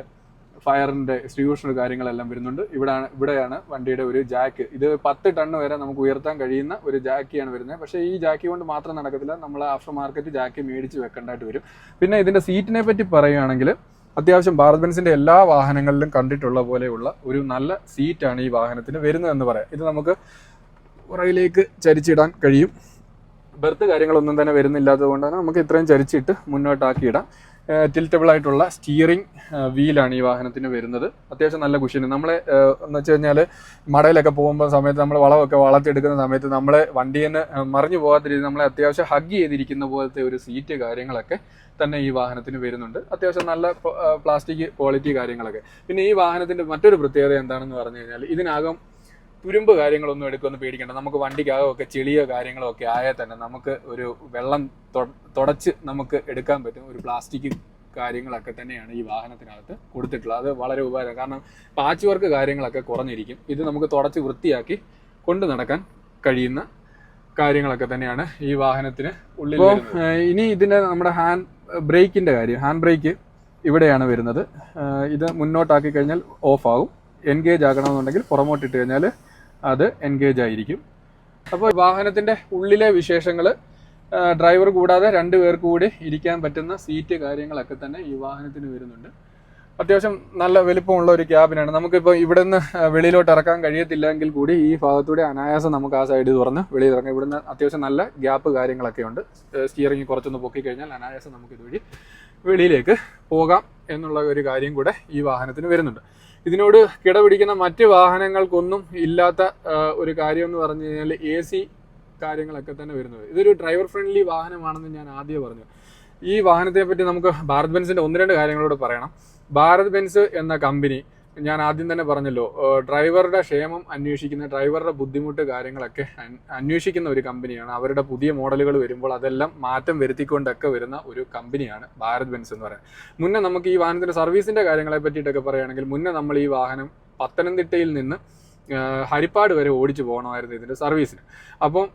ഫയറിൻ്റെ എക്സ്റ്റിങ്ക്വിഷർ കാര്യങ്ങളെല്ലാം വരുന്നുണ്ട്. ഇവിടെയാണ് വണ്ടിയുടെ ഒരു ജാക്ക്. ഇത് 10 ടൺ വരെ നമുക്ക് ഉയർത്താൻ കഴിയുന്ന ഒരു ജാക്കിയാണ് വരുന്നത്. പക്ഷേ ഈ ജാക്കി കൊണ്ട് മാത്രം നടക്കത്തില്ല, നമ്മൾ ആഫ്റ്റർ മാർക്കറ്റ് ജാക്കി മേടിച്ച് വെക്കേണ്ടതായിട്ട് വരും. പിന്നെ ഇതിൻ്റെ സീറ്റിനെ പറ്റി പറയുകയാണെങ്കിൽ അത്യാവശ്യം ഭാരത് ബെൻസിൻ്റെ എല്ലാ വാഹനങ്ങളിലും കണ്ടിട്ടുള്ള പോലെയുള്ള ഒരു നല്ല സീറ്റാണ് ഈ വാഹനത്തിന് വരുന്നതെന്ന് പറയാം. ഇത് നമുക്ക് പുറകിലേക്ക് ചരിച്ചിടാൻ കഴിയും. ബെർത്ത് കാര്യങ്ങളൊന്നും തന്നെ വരുന്നില്ലാത്തത് കൊണ്ടാണ് നമുക്ക് ഇത്രയും ചരിച്ചിട്ട് മുന്നോട്ടാക്കിയിടാം. ടിൽറ്റബിൾ ആയിട്ടുള്ള സ്റ്റിയറിംഗ് വീലാണ് ഈ വാഹനത്തിന് വരുന്നത്. അത്യാവശ്യം നല്ല കുഷ്യന്. നമ്മളെ എന്ന് വെച്ച് കഴിഞ്ഞാൽ മടയിലൊക്കെ പോകുമ്പോൾ സമയത്ത് നമ്മൾ വളമൊക്കെ വളർത്തിയെടുക്കുന്ന സമയത്ത് നമ്മളെ വണ്ടിയിൽ നിന്ന് മറിഞ്ഞു പോകാത്ത രീതിയിൽ നമ്മളെ അത്യാവശ്യം ഹഗ് ചെയ്തിരിക്കുന്ന പോലത്തെ ഒരു സീറ്റ് കാര്യങ്ങളൊക്കെ തന്നെ ഈ വാഹനത്തിന് വരുന്നുണ്ട്. അത്യാവശ്യം നല്ല പ്ലാസ്റ്റിക് ക്വാളിറ്റി കാര്യങ്ങളൊക്കെ. പിന്നെ ഈ വാഹനത്തിൻ്റെ മറ്റൊരു പ്രത്യേകത എന്താണെന്ന് പറഞ്ഞു കഴിഞ്ഞാൽ ഇതിനകം തുരുമ്പ് കാര്യങ്ങളൊന്നും എടുക്കുമെന്ന് പേടിക്കേണ്ട. നമുക്ക് വണ്ടിക്കകമൊക്കെ ചെളിയോ കാര്യങ്ങളോ ഒക്കെ ആയാൽ തന്നെ നമുക്ക് ഒരു വെള്ളം തുടച്ച് നമുക്ക് എടുക്കാൻ പറ്റും ഒരു പ്ലാസ്റ്റിക് കാര്യങ്ങളൊക്കെ തന്നെയാണ് ഈ വാഹനത്തിനകത്ത് കൊടുത്തിട്ടുള്ളത്. അത് വളരെ ഉപകാരം. കാരണം പാച്ച് വർക്ക് കാര്യങ്ങളൊക്കെ കുറഞ്ഞിരിക്കും. ഇത് നമുക്ക് തുടച്ച് വൃത്തിയാക്കി കൊണ്ടു നടക്കാൻ കഴിയുന്ന കാര്യങ്ങളൊക്കെ തന്നെയാണ് ഈ വാഹനത്തിന് ഉള്ളിൽ. ഇനി ഇതിൻ്റെ നമ്മുടെ ഹാൻഡ് ബ്രേക്കിൻ്റെ കാര്യം. ഹാൻഡ് ബ്രേക്ക് ഇവിടെയാണ് വരുന്നത്. ഇത് മുന്നോട്ടാക്കി കഴിഞ്ഞാൽ ഓഫ് ആകും. എൻഗേജ് ആക്കണമെന്നുണ്ടെങ്കിൽ പുറമോട്ടിട്ട് കഴിഞ്ഞാൽ അത് എൻഗേജ് ആയിരിക്കും. അപ്പോൾ വാഹനത്തിൻ്റെ ഉള്ളിലെ വിശേഷങ്ങൾ ഡ്രൈവർ കൂടാതെ 2 പേർക്ക് കൂടി ഇരിക്കാൻ പറ്റുന്ന സീറ്റ് കാര്യങ്ങളൊക്കെ തന്നെ ഈ വാഹനത്തിന് വരുന്നുണ്ട്. അത്യാവശ്യം നല്ല വലിപ്പമുള്ള ഒരു ക്യാബിനാണ്. നമുക്കിപ്പോൾ ഇവിടെ നിന്ന് വെളിയിലോട്ട് ഇറക്കാൻ കഴിയത്തില്ലെങ്കിൽ കൂടി ഈ ഭാഗത്തൂടെ അനായാസം നമുക്ക് ആ സൈഡ് തുറന്ന് വെളിയിൽ ഇറങ്ങാം. ഇവിടുന്ന് അത്യാവശ്യം നല്ല ഗ്യാപ്പ് കാര്യങ്ങളൊക്കെ ഉണ്ട്. സ്റ്റിയറിംഗ് കുറച്ചൊന്ന് പൊക്കി കഴിഞ്ഞാൽ അനായാസം നമുക്ക് ഇതുവഴി വെളിയിലേക്ക് പോകാം എന്നുള്ള ഒരു കാര്യം കൂടെ ഈ വാഹനത്തിന് വരുന്നുണ്ട്. ഇതിനോട് കിടപിടിക്കുന്ന മറ്റ് വാഹനങ്ങൾക്കൊന്നും ഇല്ലാത്ത ഒരു കാര്യം എന്ന് പറഞ്ഞു കഴിഞ്ഞാൽ AC കാര്യങ്ങളൊക്കെ തന്നെ വരുന്നത്. ഇതൊരു ഡ്രൈവർ ഫ്രണ്ട്ലി വാഹനമാണെന്ന് ഞാൻ ആദ്യം പറഞ്ഞു. ഈ വാഹനത്തെ പറ്റി നമുക്ക് ഭാരത് ബെൻസിൻ്റെ 1-2 കാര്യങ്ങളോട് പറയണം. ഭാരത് ബെൻസ് എന്ന കമ്പനി ഞാൻ ആദ്യം തന്നെ പറഞ്ഞല്ലോ, ഡ്രൈവറുടെ ക്ഷേമം അന്വേഷിക്കുന്ന, ഡ്രൈവറുടെ ബുദ്ധിമുട്ട് കാര്യങ്ങളൊക്കെ അന്വേഷിക്കുന്ന ഒരു കമ്പനിയാണ്. അവരുടെ പുതിയ മോഡലുകൾ വരുമ്പോൾ അതെല്ലാം മാറ്റം വരുത്തിക്കൊണ്ടൊക്കെ വരുന്ന ഒരു കമ്പനിയാണ് ഭാരത് ബെൻസ് എന്ന് പറയുന്നത്. മുന്നേ നമുക്ക് ഈ വാഹനത്തിൻ്റെ സർവീസിൻ്റെ കാര്യങ്ങളെ പറ്റിയിട്ടൊക്കെ പറയുകയാണെങ്കിൽ മുന്നേ നമ്മൾ ഈ വാഹനം പത്തനംതിട്ടയിൽ നിന്ന് ഹരിപ്പാട് വരെ ഓടിച്ചു പോകണമായിരുന്നു ഇതിൻ്റെ സർവീസിന്. അപ്പം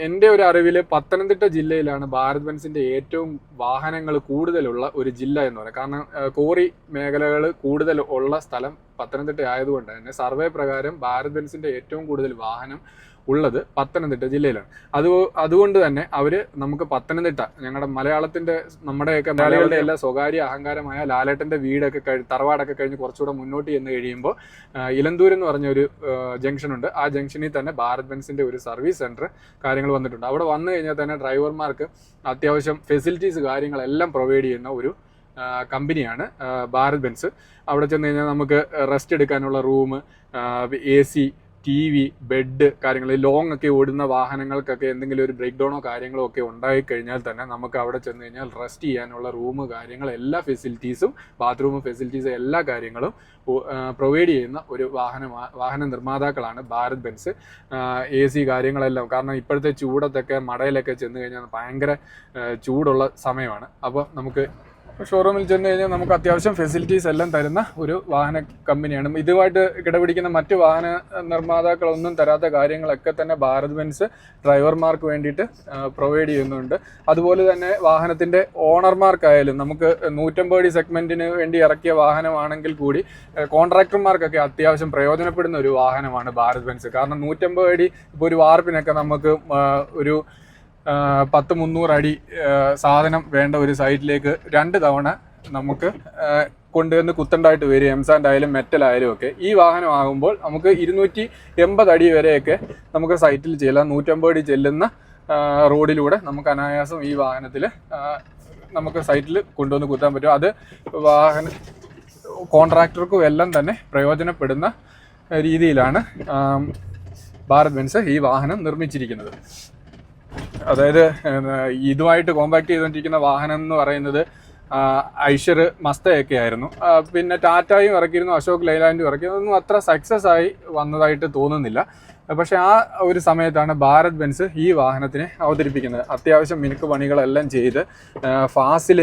എൻ്റെ ഒരു അറിവിൽ പത്തനംതിട്ട ജില്ലയിലാണ് ഭാരത് ബെൻസിൻ്റെ ഏറ്റവും വാഹനങ്ങൾ കൂടുതലുള്ള ഒരു ജില്ല എന്ന് പറയുന്നത്. കാരണം കോറി മേഖലകൾ കൂടുതൽ ഉള്ള സ്ഥലം പത്തനംതിട്ട ആയതുകൊണ്ട് തന്നെ സർവേ പ്രകാരം ഭാരത് ബെൻസിൻ്റെ ഏറ്റവും കൂടുതൽ വാഹനം ഉള്ളത് പത്തനംതിട്ട ജില്ലയിലാണ്. അതുകൊണ്ട് തന്നെ അവർ നമുക്ക് പത്തനംതിട്ട, ഞങ്ങളുടെ മലയാളത്തിൻ്റെ നമ്മുടെയൊക്കെ മലയാളികളുടെ എല്ലാ സ്വകാര്യ അഹങ്കാരമായ ലാലേട്ടൻ്റെ വീടൊക്കെ തറവാടൊക്കെ കഴിഞ്ഞ് കുറച്ചുകൂടെ മുന്നോട്ട് ചെന്ന് കഴിയുമ്പോൾ ഇലന്തൂർ എന്ന് പറഞ്ഞൊരു ജംഗ്ഷനുണ്ട്. ആ ജംഗ്ഷനിൽ തന്നെ ഭാരത് ബെൻസിൻ്റെ ഒരു സർവീസ് സെൻറ്റർ കാര്യങ്ങൾ വന്നിട്ടുണ്ട്. അവിടെ വന്നു കഴിഞ്ഞാൽ തന്നെ ഡ്രൈവർമാർക്ക് അത്യാവശ്യം ഫെസിലിറ്റീസ് കാര്യങ്ങളെല്ലാം പ്രൊവൈഡ് ചെയ്യുന്ന ഒരു കമ്പനിയാണ് ഭാരത് ബെൻസ്. അവിടെ ചെന്ന് കഴിഞ്ഞാൽ നമുക്ക് റെസ്റ്റ് എടുക്കാനുള്ള റൂം, AC, TV, ബെഡ് കാര്യങ്ങൾ, ലോങ് ഒക്കെ ഓടുന്ന വാഹനങ്ങൾക്കൊക്കെ എന്തെങ്കിലും ഒരു ബ്രേക്ക് ഡൗണോ കാര്യങ്ങളോ ഒക്കെ ഉണ്ടായിക്കഴിഞ്ഞാൽ തന്നെ നമുക്ക് അവിടെ ചെന്ന് കഴിഞ്ഞാൽ റെസ്റ്റ് ചെയ്യാനുള്ള റൂം കാര്യങ്ങൾ, എല്ലാ ഫെസിലിറ്റീസും, ബാത്റൂം ഫെസിലിറ്റീസും എല്ലാ കാര്യങ്ങളും പ്രൊവൈഡ് ചെയ്യുന്ന ഒരു വാഹന നിർമ്മാതാക്കളാണ് ഭാരത് ബെൻസ്. AC കാര്യങ്ങളെല്ലാം, കാരണം ഇപ്പോഴത്തെ ചൂടത്തൊക്കെ മടയിലൊക്കെ ചെന്ന് കഴിഞ്ഞാൽ ഭയങ്കര ചൂടുള്ള സമയമാണ്. അപ്പോൾ നമുക്ക് ഷോറൂമിൽ ചെന്ന് കഴിഞ്ഞാൽ നമുക്ക് അത്യാവശ്യം ഫെസിലിറ്റീസ് എല്ലാം തരുന്ന ഒരു വാഹന കമ്പനിയാണ്. ഇതുമായിട്ട് കിടപിടിക്കുന്ന മറ്റ് വാഹന നിർമ്മാതാക്കളൊന്നും തരാത്ത കാര്യങ്ങളൊക്കെ തന്നെ ഭാരത് ബെൻസ് ഡ്രൈവർമാർക്ക് വേണ്ടിയിട്ട് പ്രൊവൈഡ് ചെയ്യുന്നുണ്ട്. അതുപോലെ തന്നെ വാഹനത്തിൻ്റെ ഓണർമാർക്കായാലും നമുക്ക് 150 സെഗ്മെൻറ്റിന് വേണ്ടി ഇറക്കിയ വാഹനമാണെങ്കിൽ കൂടി കോൺട്രാക്ടർമാർക്കൊക്കെ അത്യാവശ്യം പ്രയോജനപ്പെടുന്ന ഒരു വാഹനമാണ് ഭാരത് ബെൻസ്. കാരണം 150 ഇപ്പോൾ ഒരു വാർപ്പിനൊക്കെ നമുക്ക് ഒരു 100-300 അടി സാധനം വേണ്ട ഒരു സൈറ്റിലേക്ക് 2 തവണ നമുക്ക് കൊണ്ടുവന്ന് കുത്തണ്ടായിട്ട് വരും. എംസാൻഡ് ആയാലും മെറ്റൽ ആയാലും ഒക്കെ. ഈ വാഹനമാകുമ്പോൾ നമുക്ക് 280 അടി വരെയൊക്കെ നമുക്ക് സൈറ്റിൽ ചെല്ലാം. 150 അടി ചെല്ലുന്ന റോഡിലൂടെ നമുക്ക് അനായാസം ഈ വാഹനത്തിൽ നമുക്ക് സൈറ്റിൽ കൊണ്ടുവന്ന് കുത്താൻ പറ്റും. അത് വാഹന കോൺട്രാക്ടർക്കും എല്ലാം തന്നെ പ്രയോജനപ്പെടുന്ന രീതിയിലാണ് ഭാരത് ബെൻസ് ഈ വാഹനം നിർമ്മിച്ചിരിക്കുന്നത്. അതായത് ഇതുമായിട്ട് കോമ്പാക്ട് ചെയ്തുകൊണ്ടിരിക്കുന്ന വാഹനം എന്ന് പറയുന്നത് ഐഷർ മസ്തയൊക്കെ ആയിരുന്നു. പിന്നെ ടാറ്റായും ഇറക്കിയിരുന്നു, അശോക് ലൈലാൻഡും ഇറക്കി. അതൊന്നും അത്ര സക്സസ് ആയി വന്നതായിട്ട് തോന്നുന്നില്ല. പക്ഷെ ആ ഒരു സമയത്താണ് ഭാരത് ബെൻസ് ഈ വാഹനത്തിനെ അവതരിപ്പിക്കുന്നത്. അത്യാവശ്യം മിനുക്ക് പണികളെല്ലാം ചെയ്ത് ഫാസിൽ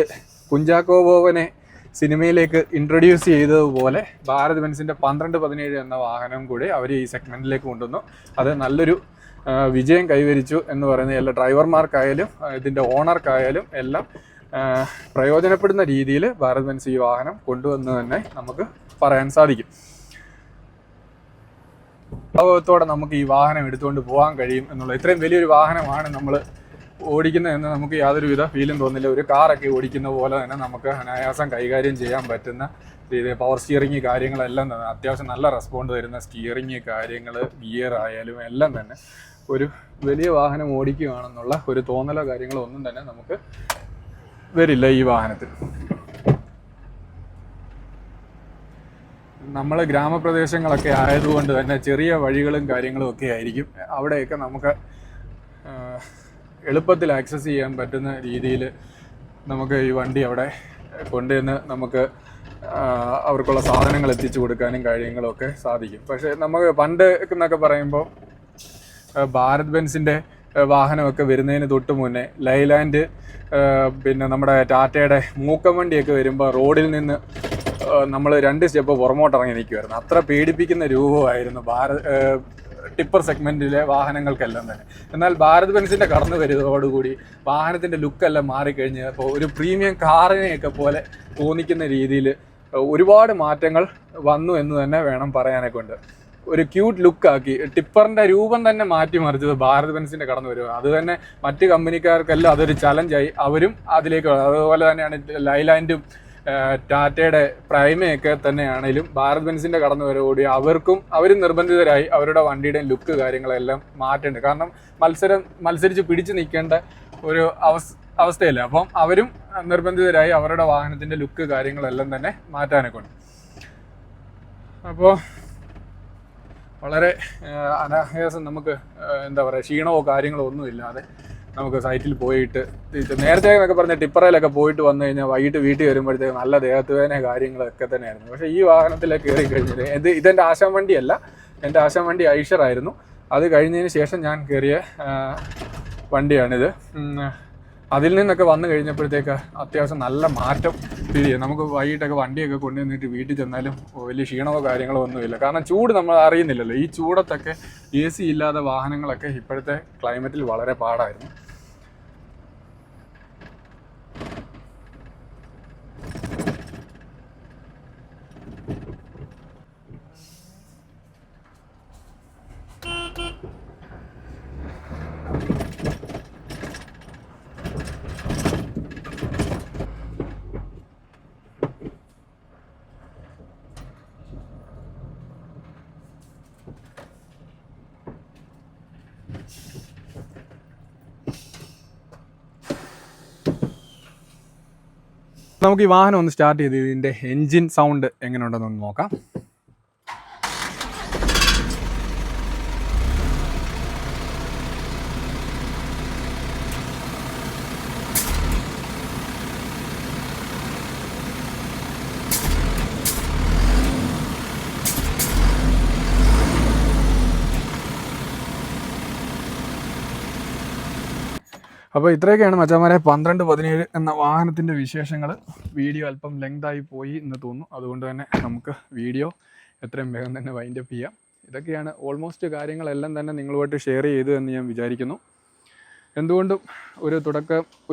കുഞ്ചാക്കോ ബോബനെ സിനിമയിലേക്ക് ഇൻട്രൊഡ്യൂസ് ചെയ്തതുപോലെ ഭാരത് ബെൻസിൻ്റെ 1217 എന്ന വാഹനം കൂടി അവർ ഈ സെഗ്മെൻറ്റിലേക്ക് കൊണ്ടുവന്നു. അത് നല്ലൊരു വിജയം കൈവരിച്ചു എന്ന് പറയുന്നത് എല്ലാ ഡ്രൈവർമാർക്കായാലും ഇതിൻ്റെ ഓണർക്കായാലും എല്ലാം പ്രയോജനപ്പെടുന്ന രീതിയിൽ ഭാരത് ബെൻസ് ഈ വാഹനം കൊണ്ടുവന്ന് തന്നെ നമുക്ക് പറയാൻ സാധിക്കും. ഭാഗത്തോടെ നമുക്ക് ഈ വാഹനം എടുത്തുകൊണ്ട് പോകാൻ കഴിയും എന്നുള്ള ഇത്രയും വലിയൊരു വാഹനമാണ് നമ്മൾ ഓടിക്കുന്നതെന്ന് നമുക്ക് യാതൊരുവിധ ഫീലും തോന്നില്ല. ഒരു കാറൊക്കെ ഓടിക്കുന്ന പോലെ തന്നെ നമുക്ക് അനായാസം കൈകാര്യം ചെയ്യാൻ പറ്റുന്ന രീതി. പവർ സ്റ്റിയറിങ് കാര്യങ്ങളെല്ലാം തന്നെ അത്യാവശ്യം നല്ല റെസ്പോണ്ട് തരുന്ന സ്റ്റിയറിങ് കാര്യങ്ങൾ, ഗിയർ ആയാലും എല്ലാം തന്നെ ഒരു വലിയ വാഹനം ഓടിക്കുകയാണെന്നുള്ള ഒരു തോന്നലോ കാര്യങ്ങളോ ഒന്നും തന്നെ നമുക്ക് വരില്ല ഈ വാഹനത്തിൽ. നമ്മൾ ഗ്രാമപ്രദേശങ്ങളൊക്കെ ആയതുകൊണ്ട് തന്നെ ചെറിയ വഴികളും കാര്യങ്ങളും ഒക്കെ ആയിരിക്കും. അവിടെയൊക്കെ നമുക്ക് എളുപ്പത്തിൽ ആക്സസ് ചെയ്യാൻ പറ്റുന്ന രീതിയിൽ നമുക്ക് ഈ വണ്ടി അവിടെ കൊണ്ടുവന്ന് നമുക്ക് അവർക്കുള്ള സാധനങ്ങൾ എത്തിച്ചു കൊടുക്കാനും കാര്യങ്ങളൊക്കെ സാധിക്കും. പക്ഷേ നമുക്ക് പണ്ട് എന്നൊക്കെ പറയുമ്പോൾ ഭാരത് ബെൻസിൻ്റെ വാഹനമൊക്കെ വരുന്നതിന് തൊട്ട് മുന്നേ ലൈലാൻഡ് പിന്നെ നമ്മുടെ ടാറ്റയുടെ മൂക്കം വണ്ടിയൊക്കെ വരുമ്പോൾ റോഡിൽ നിന്ന് നമ്മൾ 2 സ്റ്റെപ്പ് പുറമോട്ടിറങ്ങി നിൽക്കുമായിരുന്നു. അത്ര പേടിപ്പിക്കുന്ന രൂപമായിരുന്നു ടിപ്പർ സെഗ്മെൻറ്റിലെ വാഹനങ്ങൾക്കെല്ലാം തന്നെ. എന്നാൽ ഭാരത് ബെൻസിൻ്റെ കടന്നു വരുന്നതോടുകൂടി വാഹനത്തിൻ്റെ ലുക്കെല്ലാം മാറിക്കഴിഞ്ഞ് ഇപ്പോൾ ഒരു പ്രീമിയം കാറിനെയൊക്കെ പോലെ തോന്നിക്കുന്ന രീതിയിൽ ഒരുപാട് മാറ്റങ്ങൾ വന്നു എന്ന് തന്നെ വേണം പറയാനൊക്കെ ഉണ്ട്. ഒരു ക്യൂട്ട് ലുക്കാക്കി ടിപ്പറിൻ്റെ രൂപം തന്നെ മാറ്റിമറിച്ചത് ഭാരത് ബെൻസിൻ്റെ കടന്നു വരിക. അത് തന്നെ മറ്റ് കമ്പനിക്കാർക്കെല്ലാം അതൊരു ചലഞ്ചായി. അവരും അതിലേക്ക്. അതുപോലെ തന്നെയാണ് ലൈലാൻഡും ടാറ്റയുടെ പ്രൈമയൊക്കെ തന്നെയാണെങ്കിലും ഭാരത് ബെൻസിൻ്റെ കടന്നു വരവോടി അവരും നിർബന്ധിതരായി അവരുടെ വണ്ടിയുടെ ലുക്ക് കാര്യങ്ങളെല്ലാം മാറ്റേണ്ടത്. കാരണം മത്സരിച്ച് പിടിച്ചു നിൽക്കേണ്ട ഒരു അവസ്ഥയല്ല. അപ്പം അവരും നിർബന്ധിതരായി അവരുടെ വാഹനത്തിൻ്റെ ലുക്ക് കാര്യങ്ങളെല്ലാം തന്നെ മാറ്റാനൊക്കെ ഉണ്ട്. അപ്പോൾ വളരെ അനായാസം നമുക്ക് എന്താ പറയുക, ക്ഷീണമോ കാര്യങ്ങളോ ഒന്നും ഇല്ലാതെ നമുക്ക് സൈറ്റിൽ പോയിട്ട് നേരത്തെ എന്നൊക്കെ പറഞ്ഞ ടിപ്പറയിലൊക്കെ പോയിട്ട് വന്നു കഴിഞ്ഞാൽ വൈകിട്ട് വീട്ടിൽ വരുമ്പോഴത്തേക്ക് നല്ല ദേഹത്തുവേദന കാര്യങ്ങളൊക്കെ തന്നെയായിരുന്നു. പക്ഷേ ഈ വാഹനത്തിലേക്ക് കയറി കഴിഞ്ഞത് ഇതെൻ്റെ ആശാൻ വണ്ടിയല്ല, എൻ്റെ ആശാൻ വണ്ടി ഐഷറായിരുന്നു. അത് കഴിഞ്ഞതിന് ശേഷം ഞാൻ കയറിയ വണ്ടിയാണിത്. അതിൽ നിന്നൊക്കെ വന്നു കഴിഞ്ഞപ്പോഴത്തേക്ക് അത്യാവശ്യം നല്ല മാറ്റം ഫീൽ ചെയ്യും. നമുക്ക് വൈകിട്ടൊക്കെ വണ്ടിയൊക്കെ കൊണ്ടുവന്നിട്ട് വീട്ടിൽ ചെന്നാലും വലിയ ക്ഷീണമോ കാര്യങ്ങളോ ഒന്നുമില്ല. കാരണം ചൂട് നമ്മൾ അറിയുന്നില്ലല്ലോ. ഈ ചൂടത്തൊക്കെ AC ഇല്ലാതെ വാഹനങ്ങളൊക്കെ ഇപ്പോഴത്തെ ക്ലൈമറ്റിൽ വളരെ പാടായിരുന്നു. നമുക്ക് ഈ വാഹനം ഒന്ന് സ്റ്റാർട്ട് ചെയ്ത് ഇതിൻ്റെ എൻജിൻ സൗണ്ട് എങ്ങനെയുണ്ടെന്നൊന്ന് നോക്കാം. അപ്പോൾ ഇത്രയൊക്കെയാണ് മച്ചാമാരെ 1217 എന്ന വാഹനത്തിൻ്റെ വിശേഷങ്ങൾ. വീഡിയോ അല്പം ലെങ്തായി പോയി എന്ന് തോന്നുന്നു. അതുകൊണ്ട് തന്നെ നമുക്ക് വീഡിയോ എത്രയും വേഗം തന്നെ വൈൻഡപ്പ് ചെയ്യാം. ഇതൊക്കെയാണ് ഓൾമോസ്റ്റ് കാര്യങ്ങളെല്ലാം തന്നെ നിങ്ങളുമായിട്ട് ഷെയർ ചെയ്തു എന്ന് ഞാൻ വിചാരിക്കുന്നു. എന്തുകൊണ്ടും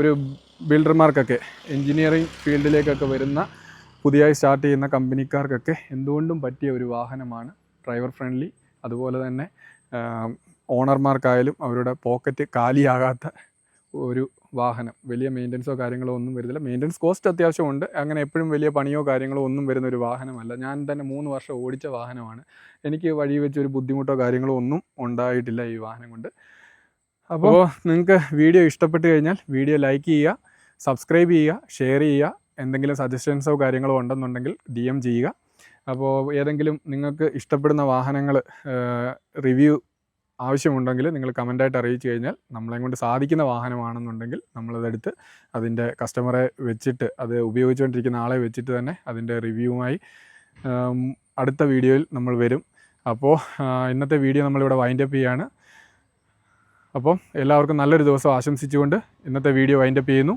ഒരു ബിൽഡർമാർക്കൊക്കെ എൻജിനീയറിംഗ് ഫീൽഡിലേക്കൊക്കെ വരുന്ന പുതിയതായി സ്റ്റാർട്ട് ചെയ്യുന്ന കമ്പനിക്കാർക്കൊക്കെ എന്തുകൊണ്ടും പറ്റിയ ഒരു വാഹനമാണ്. ഡ്രൈവർ ഫ്രണ്ട്ലി, അതുപോലെ തന്നെ ഓണർമാർക്കായാലും അവരുടെ പോക്കറ്റ് കാലിയാകാത്ത ഒരു വാഹനം. വലിയ മെയിൻ്റനൻസോ കാര്യങ്ങളോ ഒന്നും വരുന്നില്ല. മെയിൻ്റനൻസ് കോസ്റ്റ് അത്യാവശ്യമുണ്ട്. അങ്ങനെ എപ്പോഴും വലിയ പണിയോ കാര്യങ്ങളോ ഒന്നും വരുന്ന ഒരു വാഹനമല്ല. ഞാൻ തന്നെ 3 വർഷം ഓടിച്ച വാഹനമാണ്. എനിക്ക് വഴി വെച്ചൊരു ബുദ്ധിമുട്ടോ കാര്യങ്ങളോ ഒന്നും ഉണ്ടായിട്ടില്ല ഈ വാഹനം കൊണ്ട്. അപ്പോൾ നിങ്ങൾക്ക് വീഡിയോ ഇഷ്ടപ്പെട്ട് കഴിഞ്ഞാൽ വീഡിയോ ലൈക്ക് ചെയ്യുക, സബ്സ്ക്രൈബ് ചെയ്യുക, ഷെയർ ചെയ്യുക. എന്തെങ്കിലും സജഷൻസോ കാര്യങ്ങളോ ഉണ്ടെന്നുണ്ടെങ്കിൽ DM ചെയ്യുക. അപ്പോൾ ഏതെങ്കിലും നിങ്ങൾക്ക് ഇഷ്ടപ്പെടുന്ന വാഹനങ്ങൾ റിവ്യൂ ആവശ്യമുണ്ടെങ്കിൽ നിങ്ങൾ കമൻ്റായിട്ട് അറിയിച്ചു കഴിഞ്ഞാൽ നമ്മളെ കൊണ്ട് സാധിക്കുന്ന വാഹനമാണെന്നുണ്ടെങ്കിൽ നമ്മളതെടുത്ത് അതിൻ്റെ കസ്റ്റമറെ വെച്ചിട്ട്, അത് ഉപയോഗിച്ചുകൊണ്ടിരിക്കുന്ന ആളെ വെച്ചിട്ട് തന്നെ അതിൻ്റെ റിവ്യൂവുമായി അടുത്ത വീഡിയോയിൽ നമ്മൾ വരും. അപ്പോൾ ഇന്നത്തെ വീഡിയോ നമ്മളിവിടെ വൈൻഡപ്പ് ചെയ്യുകയാണ്. അപ്പം എല്ലാവർക്കും നല്ലൊരു ദിവസം ആശംസിച്ചുകൊണ്ട് ഇന്നത്തെ വീഡിയോ വൈൻഡപ്പ് ചെയ്യുന്നു.